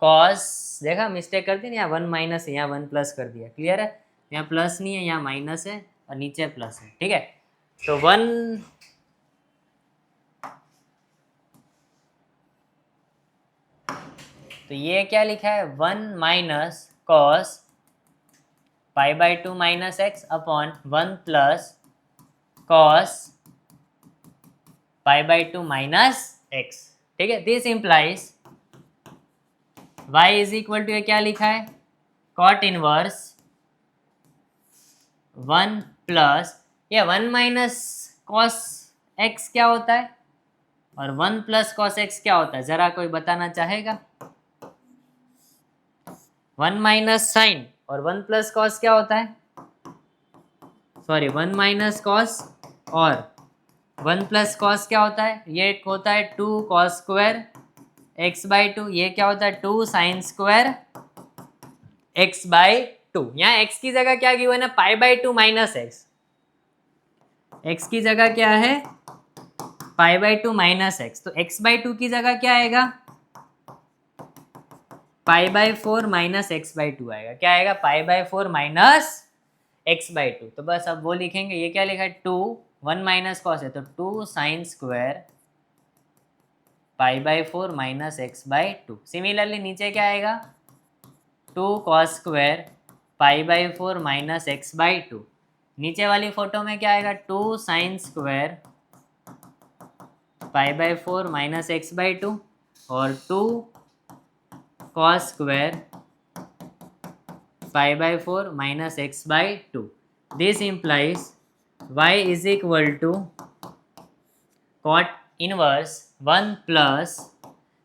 cos, देखा मिस्टेक कर दी ना, यहाँ 1 माइनस है, यहाँ 1 प्लस कर दिया। क्लियर है? यहाँ प्लस नहीं है, यहाँ माइनस है और नीचे प्लस है। ठीक है, तो 1 तो ये क्या लिखा है, 1 minus cos pi by 2 minus x upon 1 plus cos pi by 2 minus x. ठीक है, this implies y is equal to, ये क्या लिखा है, कॉट इनवर्स 1 प्लस, ये 1 माइनस कॉस एक्स क्या होता है और 1 प्लस कॉस एक्स क्या होता है, जरा कोई बताना चाहेगा? 1 माइनस साइन और 1 प्लस कॉस क्या होता है, सॉरी 1 माइनस कॉस और 1 प्लस कॉस क्या होता है, ये होता है 2 कॉस स्क्वायर एक्स बाई 2, ये क्या होता है 2 साइन स्क्वायर एक्स बाई 2। यहाँ एक्स की जगह क्या गिवन है, पाई बाई 2 माइनस एक्स, एक्स की जगह क्या है, पाई बाई 2 माइनस एक्स, तो एक्स बाई 2 की जगह क्या आएगा, पाई बाई 4 माइनस एक्स बाई 2 आएगा। क्या आएगा, पाई बाई 4 माइनस एक्स बाई 2। तो बस अब वो लिखेंगे, ये क्या लिखा है 2, 1 माइनस कॉस है तो 2 sine square pi by 4 minus x by 2। Similarly नीचे क्या आएगा, 2 cos square pi by 4 minus x by 2। नीचे वाली फोटो में क्या आएगा, 2 sine square pi by 4 minus x by 2 और 2 cos square pi by 4 minus x by 2। This implies y is equal to cot inverse 1 plus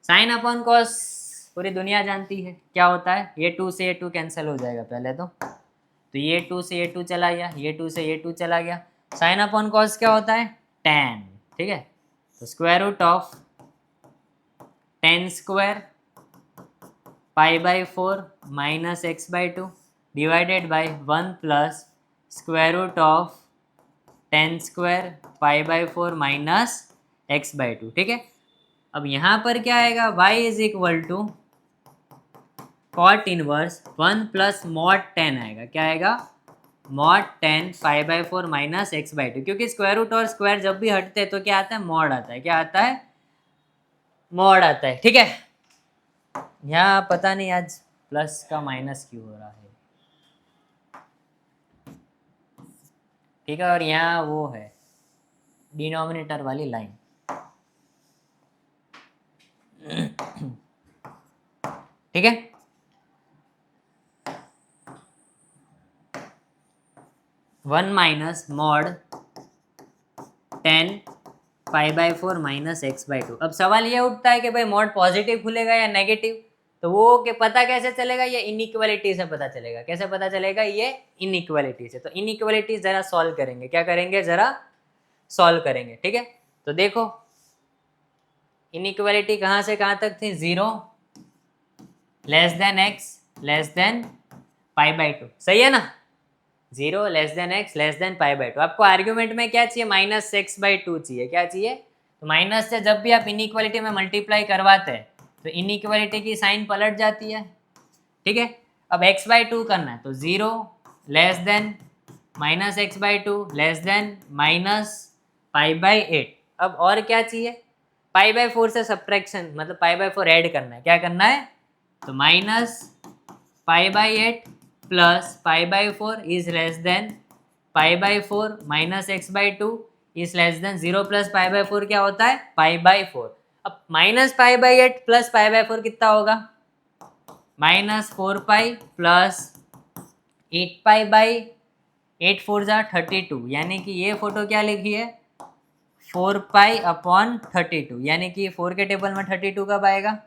sine upon cos, पूरी दुनिया जानती है क्या होता है, ये 2 से ये 2 कैंसिल हो जाएगा पहले तो ये 2 से ये 2 चला गया, ये 2 से ये 2 चला गया। साइन अपॉन कॉस क्या होता है, tan। ठीक है, तो square root of tan square pi by 4 minus x by 2 divided by 1 plus square root of tan square pi by 4 minus x by 2। ठीक है, अब यहाँ पर क्या आएगा, y is equal to cot inverse 1 plus mod 10 आएगा, क्या आएगा, मॉड 10 5/4 माइनस x/2, क्योंकि स्क्वायर रूट और स्क्वायर जब भी हटते हैं तो क्या आता है, मॉड आता है, क्या आता है, मॉड आता है, ठीक है। यहाँ पता नहीं आज प्लस का माइनस क्यों हो रहा है, ठीक है, और यहाँ वो है डिनोमिनेटर वाली लाइन, ठीक है। One minus mod 10 5/4 minus x/2। अब सवाल ये उठता है कि भाई मॉड पॉजिटिव खुलेगा या नेगेटिव, तो वो के पता कैसे चलेगा, ये इनइक्वालिटी से पता चलेगा। कैसे पता चलेगा, ये इनइक्वालिटी से। तो इनइक्वालिटी जरा सॉल्व करेंगे, क्या करेंगे, जरा सॉल्व करेंगे, ठीक है। तो देखो इनइक्वालिटी कहाँ से कहाँ तक थी, 0 less than x less than π/2, सही है ना, 0 less than x less than π/2। आपको आर्ग्यूमेंट में क्या चाहिए, -x/2 चाहिए, क्या चाहिए, तो माइनस से जब भी आप इनइक्वालिटी में मल्टीप्लाई करवाते हैं तो इनइक्वालिटी की साइन पलट जाती है, ठीक है। अब x/2 करना है तो 0 less then -x/2 less than -π/8। अब और क्या चाहिए, π/4 से सब्ट्रैक्शन, मतलब π/4 ऐड करना है, क्या करना है, तो -π/8 plus π/4 is less than π/4 minus x/2 is less than 0 plus π/4 क्या होता है, π/4। अब -π/8 प्लस π/4 कितना होगा, -4π प्लस 8π/8 4 जा 32, यानी कि ये फोटो क्या लिखी है, 4π/32, यानी कि 4 के टेबल में 32 कब आएगा,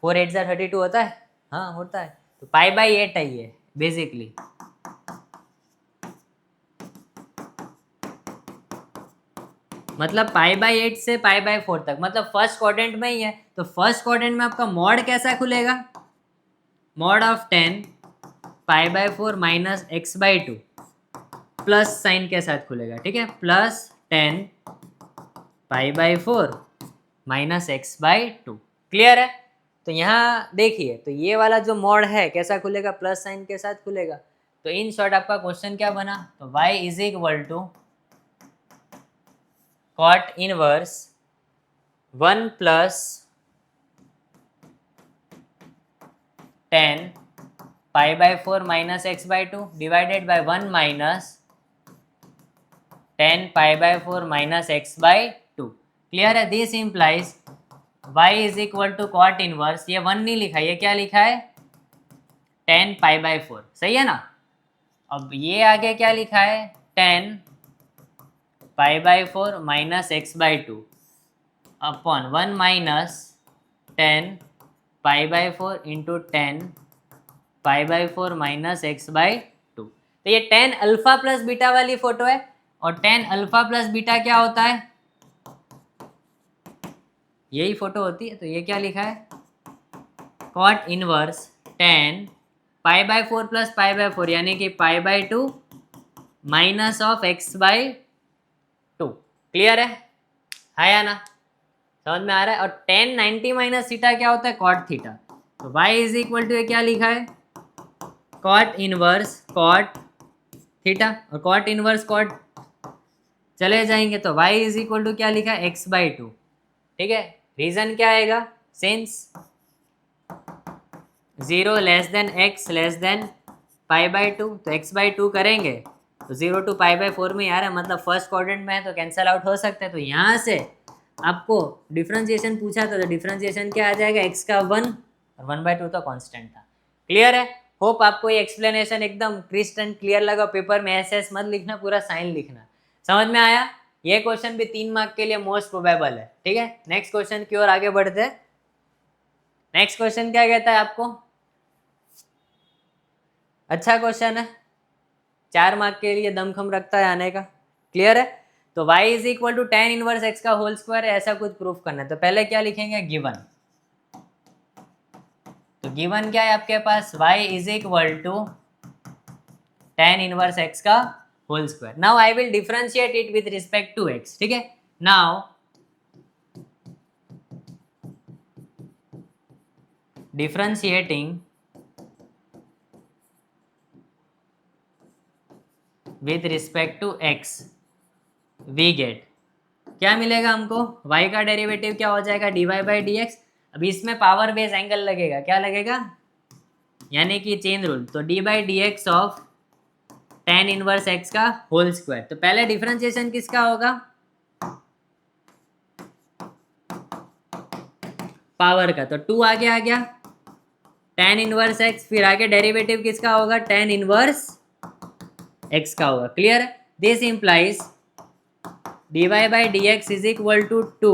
4 8 जा 32 होता है, हाँ होता है, तो π/8 है ये बेसिकली। मतलब π/8 से π/4 तक, मतलब फर्स्ट क्वाड्रेंट में ही है, तो फर्स्ट क्वाड्रेंट में आपका मॉड कैसा खुलेगा, mod of 10 π/4 minus x/2 plus sine के साथ खुलेगा, ठीक है, प्लस 10 π/4 माइनस x/2, क्लियर है। तो यहाँ देखिए, तो ये वाला जो मॉड है कैसा खुलेगा, प्लस साइन के साथ खुलेगा। तो इन शॉर्ट आपका क्वेश्चन क्या बना, तो y is equal to cot inverse 1 plus 10 π/4 minus x/2 divided by 1 minus 10 π/4 minus x/2, clear है। This implies y is equal to cot inverse, ये 1 नहीं लिखा, ये क्या लिखा है, 10 π/4, सही है ना। अब ये आगे क्या लिखा है, 10 π/4 minus x/2 upon 1 minus 10 π/4 into 10 π/4 minus x/2। तो ये 10 अल्फा प्लस बीटा वाली फोटो है, और 10 अल्फा प्लस बीटा क्या होता है, यही फोटो होती है। तो ये क्या लिखा है, कॉट इनवर्स 10 π/4 प्लस π/4, यानी कि π/2 माइनस ऑफ x/2, क्लियर है या ना, समझ में आ रहा है। और 10 90 माइनस थीटा क्या होता है, कॉट थीटा। तो y इज इक्वल टू क्या लिखा है, कॉट इनवर्स कॉट थीटा, और कॉट इनवर्स कॉट चले जाएंगे तो y इज इक्वल टू क्या लिखा है, x/2, ठीक है। रीजन क्या आएगा, since 0 less than x less than π/2, तो x/2 करेंगे तो 0 टू π/4 में आ रहा है, मतलब फर्स्ट क्वाड्रेंट में है तो कैंसल आउट हो सकता है। तो यहाँ से आपको डिफरेंशिएशन पूछा था, तो डिफरेंशिएशन क्या आ जाएगा, x का 1 और 1/2 तो कांस्टेंट था, क्लियर है। होप आपको ये एक्सप्लेनेशन एकदम क्रिस्टल एंड क्लियर लगा। पेपर में ऐसे मत लिखना, पूरा साइन लिखना, समझ में आया। ये क्वेश्चन भी 3 मार्क के लिए मोस्ट प्रोबेबल है, ठीक है। नेक्स्ट क्वेश्चन की ओर आगे बढ़ते हैं। नेक्स्ट क्वेश्चन क्या कहता है आपको, अच्छा क्वेश्चन है, 4 मार्क के लिए दमखम रखता है आने का, क्लियर है। तो y is equal to tan inverse x का होल स्क्वायर है, ऐसा कुछ प्रूफ करना है। तो पहले क्या लिखेंगे, गिवन। तो गिवन क्या है आपके पास, y is equal to tan inverse x का whole square. Now I will differentiate it with respect to x, ठीक है। Now differentiating with respect to x we get, क्या मिलेगा हमको, y का डेरिवेटिव क्या हो जाएगा, dy बाई डी एक्स। अभी इसमें पावर बेस एंगल लगेगा, क्या लगेगा, यानी कि चेन रूल, तो D by d x of ten inverse x का होल स्क्वायर। तो पहले डिफरेंशिएशन किसका होगा, पावर का, तो 2 आगे आ गया, टेन इनवर्स एक्स, फिर आगे डेरिवेटिव किसका होगा, टेन इनवर्स एक्स का होगा। Clear, this implies dy by d x is equal to 2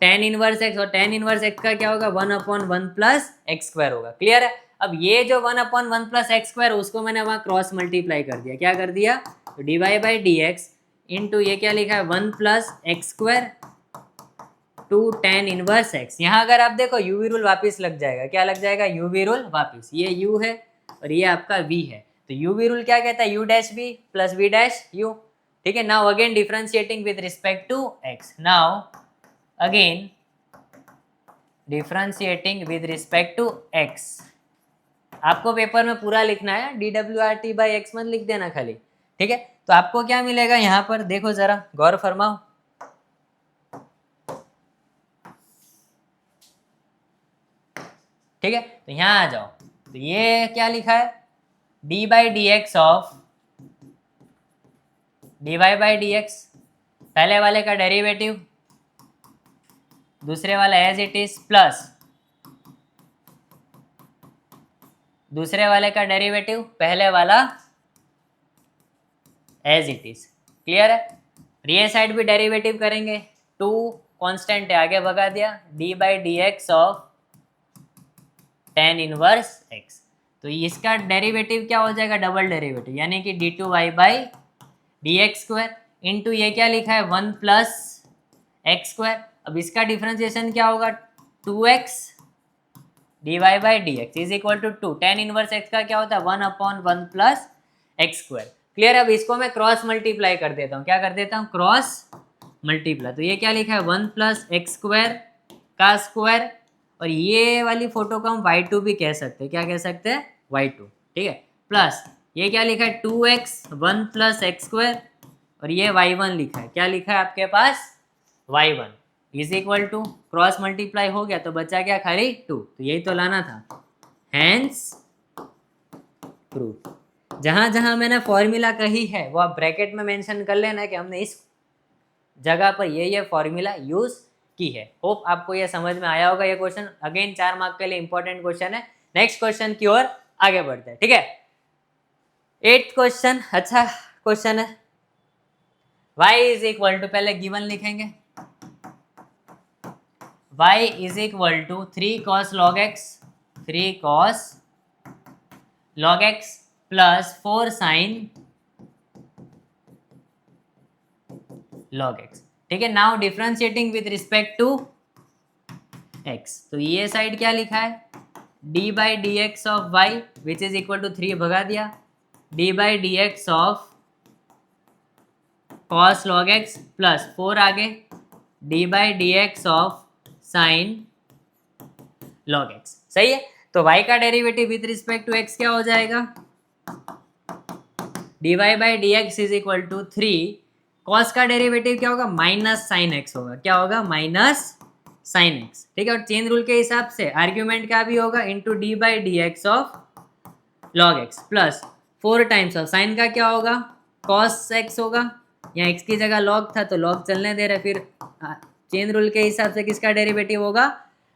tan inverse x, और टेन इनवर्स एक्स का क्या होगा, 1/1 प्लस एक्स स्क्वायर होगा। क्लियर है, अब ये जो 1/1 प्लस एक्स स्क्वायर उसको मैंने वहां क्रॉस मल्टीप्लाई कर दिया, क्या कर दिया, तो dy by d x into ये क्या लिखा है 1 plus x square two tan inverse x. यहाँ अगर आप देखो यूवी रूल वापिस लग जाएगा, क्या लग जाएगा, यूवी रूल वापिस, ये यू है और ये आपका वी है, तो यूवी रूल क्या कहता है, u dash v plus v dash u. ठीक है, now again differentiating with respect to x, now again differentiating with respect to x. आपको पेपर में पूरा लिखना है, DWRT बाई एक्स मत लिख देना खाली। ठीक है, तो आपको क्या मिलेगा यहाँ पर, देखो जरा गौर फरमाओ, ठीक है, तो यहाँ आ जाओ, तो ये क्या लिखा है, d by d x of d y by d x, पहले वाले का डेरिवेटिव दूसरे वाला एज इट इज, प्लस दूसरे वाले का डेरिवेटिव पहले वाला एज इट इज। क्लियर है, ये साइड भी डेरिवेटिव करेंगे, 2 कांस्टेंट है आगे भगा दिया, D by d x of ten inverse x, तो इसका डेरिवेटिव क्या हो जाएगा, डबल डेरिवेटिव, यानी कि d two y by d x square into ये क्या लिखा है 1 प्लस एक्स स्क्वायर। अब इसका डिफरेंशिएशन क्या होगा, 2x d y by d x is equal to 2 tan inverse x का क्या होता है 1/1 प्लस एक्स स्क्वायर। क्लियर, अब इसको मैं क्रॉस मल्टीप्लाई कर देता हूँ, क्या कर देता हूँ, क्रॉस मल्टीप्लाई, तो ये क्या लिखा है 1 प्लस एक्स स्क्वायर का स्क्वायर, और ये वाली फोटो को हम y2 भी कह सकते हैं, क्या कह सकते हैं, y2। ठीक है, प्लस ये क्या लिखा है 2x 1 प्लस एक्स स्क्वायर, और ये y1 लिखा है, क्या लिखा है आपके पास y1 is equal to, cross multiply हो गया तो बचा क्या खाली 2, तो यही तो लाना था, हैंस प्रूफ। जहां जहां मैंने फॉर्मूला कही है वो आप ब्रैकेट में मेंशन कर लेना कि हमने इस जगह पर ये फॉर्मूला यूज की है। होप आपको ये समझ में आया होगा। ये क्वेश्चन अगेन 4 मार्क के लिए इंपॉर्टेंट क्वेश्चन है। नेक्स्ट क्वेश्चन की ओर आगे बढ़ते हैं। ठीक है, 8th क्वेश्चन अच्छा क्वेश्चन है, y इज इक्वल टू, पहले गिवन लिखेंगे, y is equal to 3 cos log x, 3 cos log x plus 4 sin log x। ठीक है, now differentiating with respect to x, तो ये साइड क्या लिखा है, d by d x of y which is equal to 3 भगा दिया, d by d x of cos log x plus 4 आगे d by d x of sign log x। सही है, तो y का derivative with respect to x क्या हो जाएगा, dy by d x is equal to 3, cos का derivative क्या होगा, माइनस साइन x होगा, क्या होगा, माइनस साइन x। ठीक है, और चेन रूल के हिसाब से आर्ग्यूमेंट क्या भी होगा, into D by d x of log x plus 4 times of sine का क्या होगा, cos x होगा, यहाँ x की जगह लॉग था तो लॉग चलने दे रहे, फिर चेन रूल के हिसाब से किसका डेरिवेटिव होगा,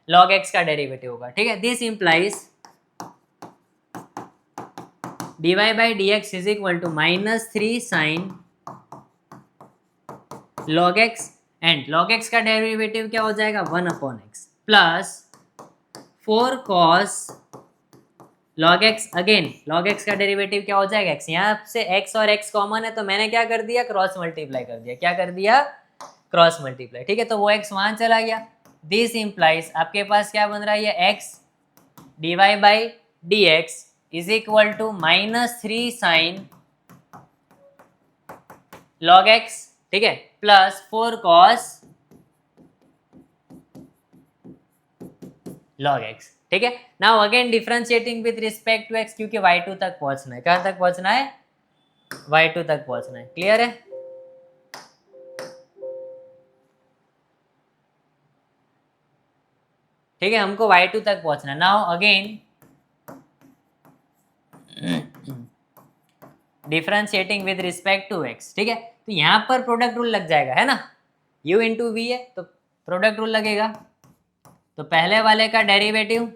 log x का डेरिवेटिव होगा। ठीक है, this implies dy by d x is equal to -3 sine log x, and log x का डेरिवेटिव क्या हो जाएगा 1/x plus 4 cos log x, again log x का डेरिवेटिव क्या हो जाएगा x, यहाँ से x और x कॉमन है तो मैंने क्या कर दिया, क्रॉस मल्टीप्लाई कर दिया, क्या कर दिया, क्रॉस मल्टीप्लाई। ठीक है, तो वो x वहां चला गया, दिस इंप्लाइज आपके पास क्या बन रहा है, ये x dy by d x is equal to -3 sine log x, ठीक है, प्लस 4 cos log x, ठीक है। Now again differentiating with respect to x, क्योंकि y2 तक पहुंचना है। कहां तक पहुंचना है? y2 तक पहुंचना है। क्लियर है? ठीक है, हमको y2 तक पहुंचना है। Now again differentiating with respect to x, ठीक है। तो यहां पर प्रोडक्ट रूल लग जाएगा, है ना। u इंटू वी है तो प्रोडक्ट रूल लगेगा। तो पहले वाले का डेरिवेटिव,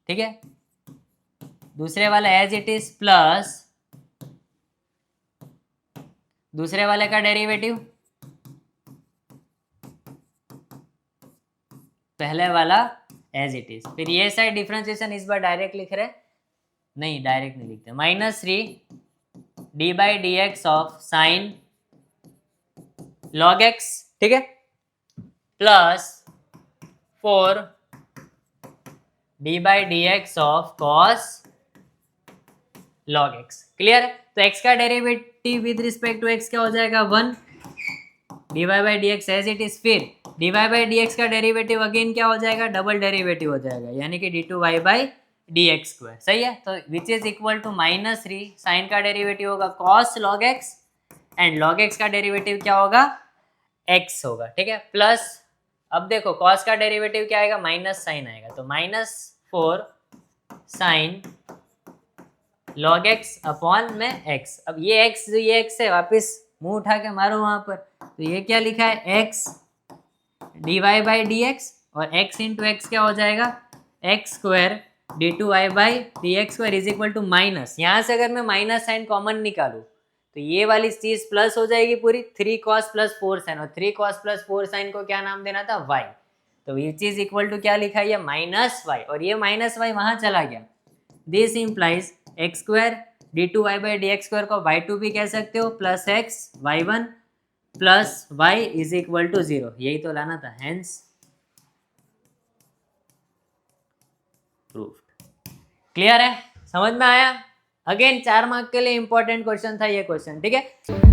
ठीक है, दूसरे वाला एज इट इज प्लस दूसरे वाले का डेरिवेटिव, पहले वाला एज इट इज। फिर ये साइड डिफरेंशिएशन इस बार डायरेक्ट लिख रहे, नहीं डायरेक्ट नहीं लिखते, -3 d by d x of sine log x, ठीक है, plus 4 d by d x of cos log x. Clear है? तो x का derivative with respect to x क्या हो जाएगा? 1 d y by d x as it is. फिर d y by d x का डेरिवेटिव अगेन क्या हो जाएगा? डबल डेरिवेटिव हो जाएगा, यानी कि d two y by d x square. सही है? तो which is equal to -3, sine का डेरिवेटिव होगा cos log x, and log x का डेरिवेटिव क्या होगा? x होगा, ठीक है, प्लस अब देखो कॉस का डेरिवेटिव क्या आएगा? माइनस साइन आएगा, तो -4 साइन लॉग एक्स अपॉन में एक्स। अब ये एक्स जो ये एक्स है, वापस मुंह उठा के मारो वहां पर, तो ये क्या लिखा है? X d y by d x, और एक्स इंटू एक्स क्या हो जाएगा? X square d two y by d x square is equal to minus, यहाँ से अगर मैं माइनस साइन कॉमन निकालूँ तो ये वाली चीज प्लस हो जाएगी पूरी, 3 कॉस प्लस 4 साइन, और 3 कॉस प्लस 4 साइन को क्या नाम देना था? वाई। तो ये चीज इक्वल टू क्या लिखा है? माइनस वाई, और ये माइनस वाई वहां चला गया। This implies x square d two y by d x square को y2 भी कह सकते हो, plus x y1 plus y is equal to 0। यही तो लाना था, हेंस प्रूफ्ड। क्लियर है? समझ में आया? अगेन 4 मार्क के लिए इंपॉर्टेंट क्वेश्चन था ये क्वेश्चन, ठीक है।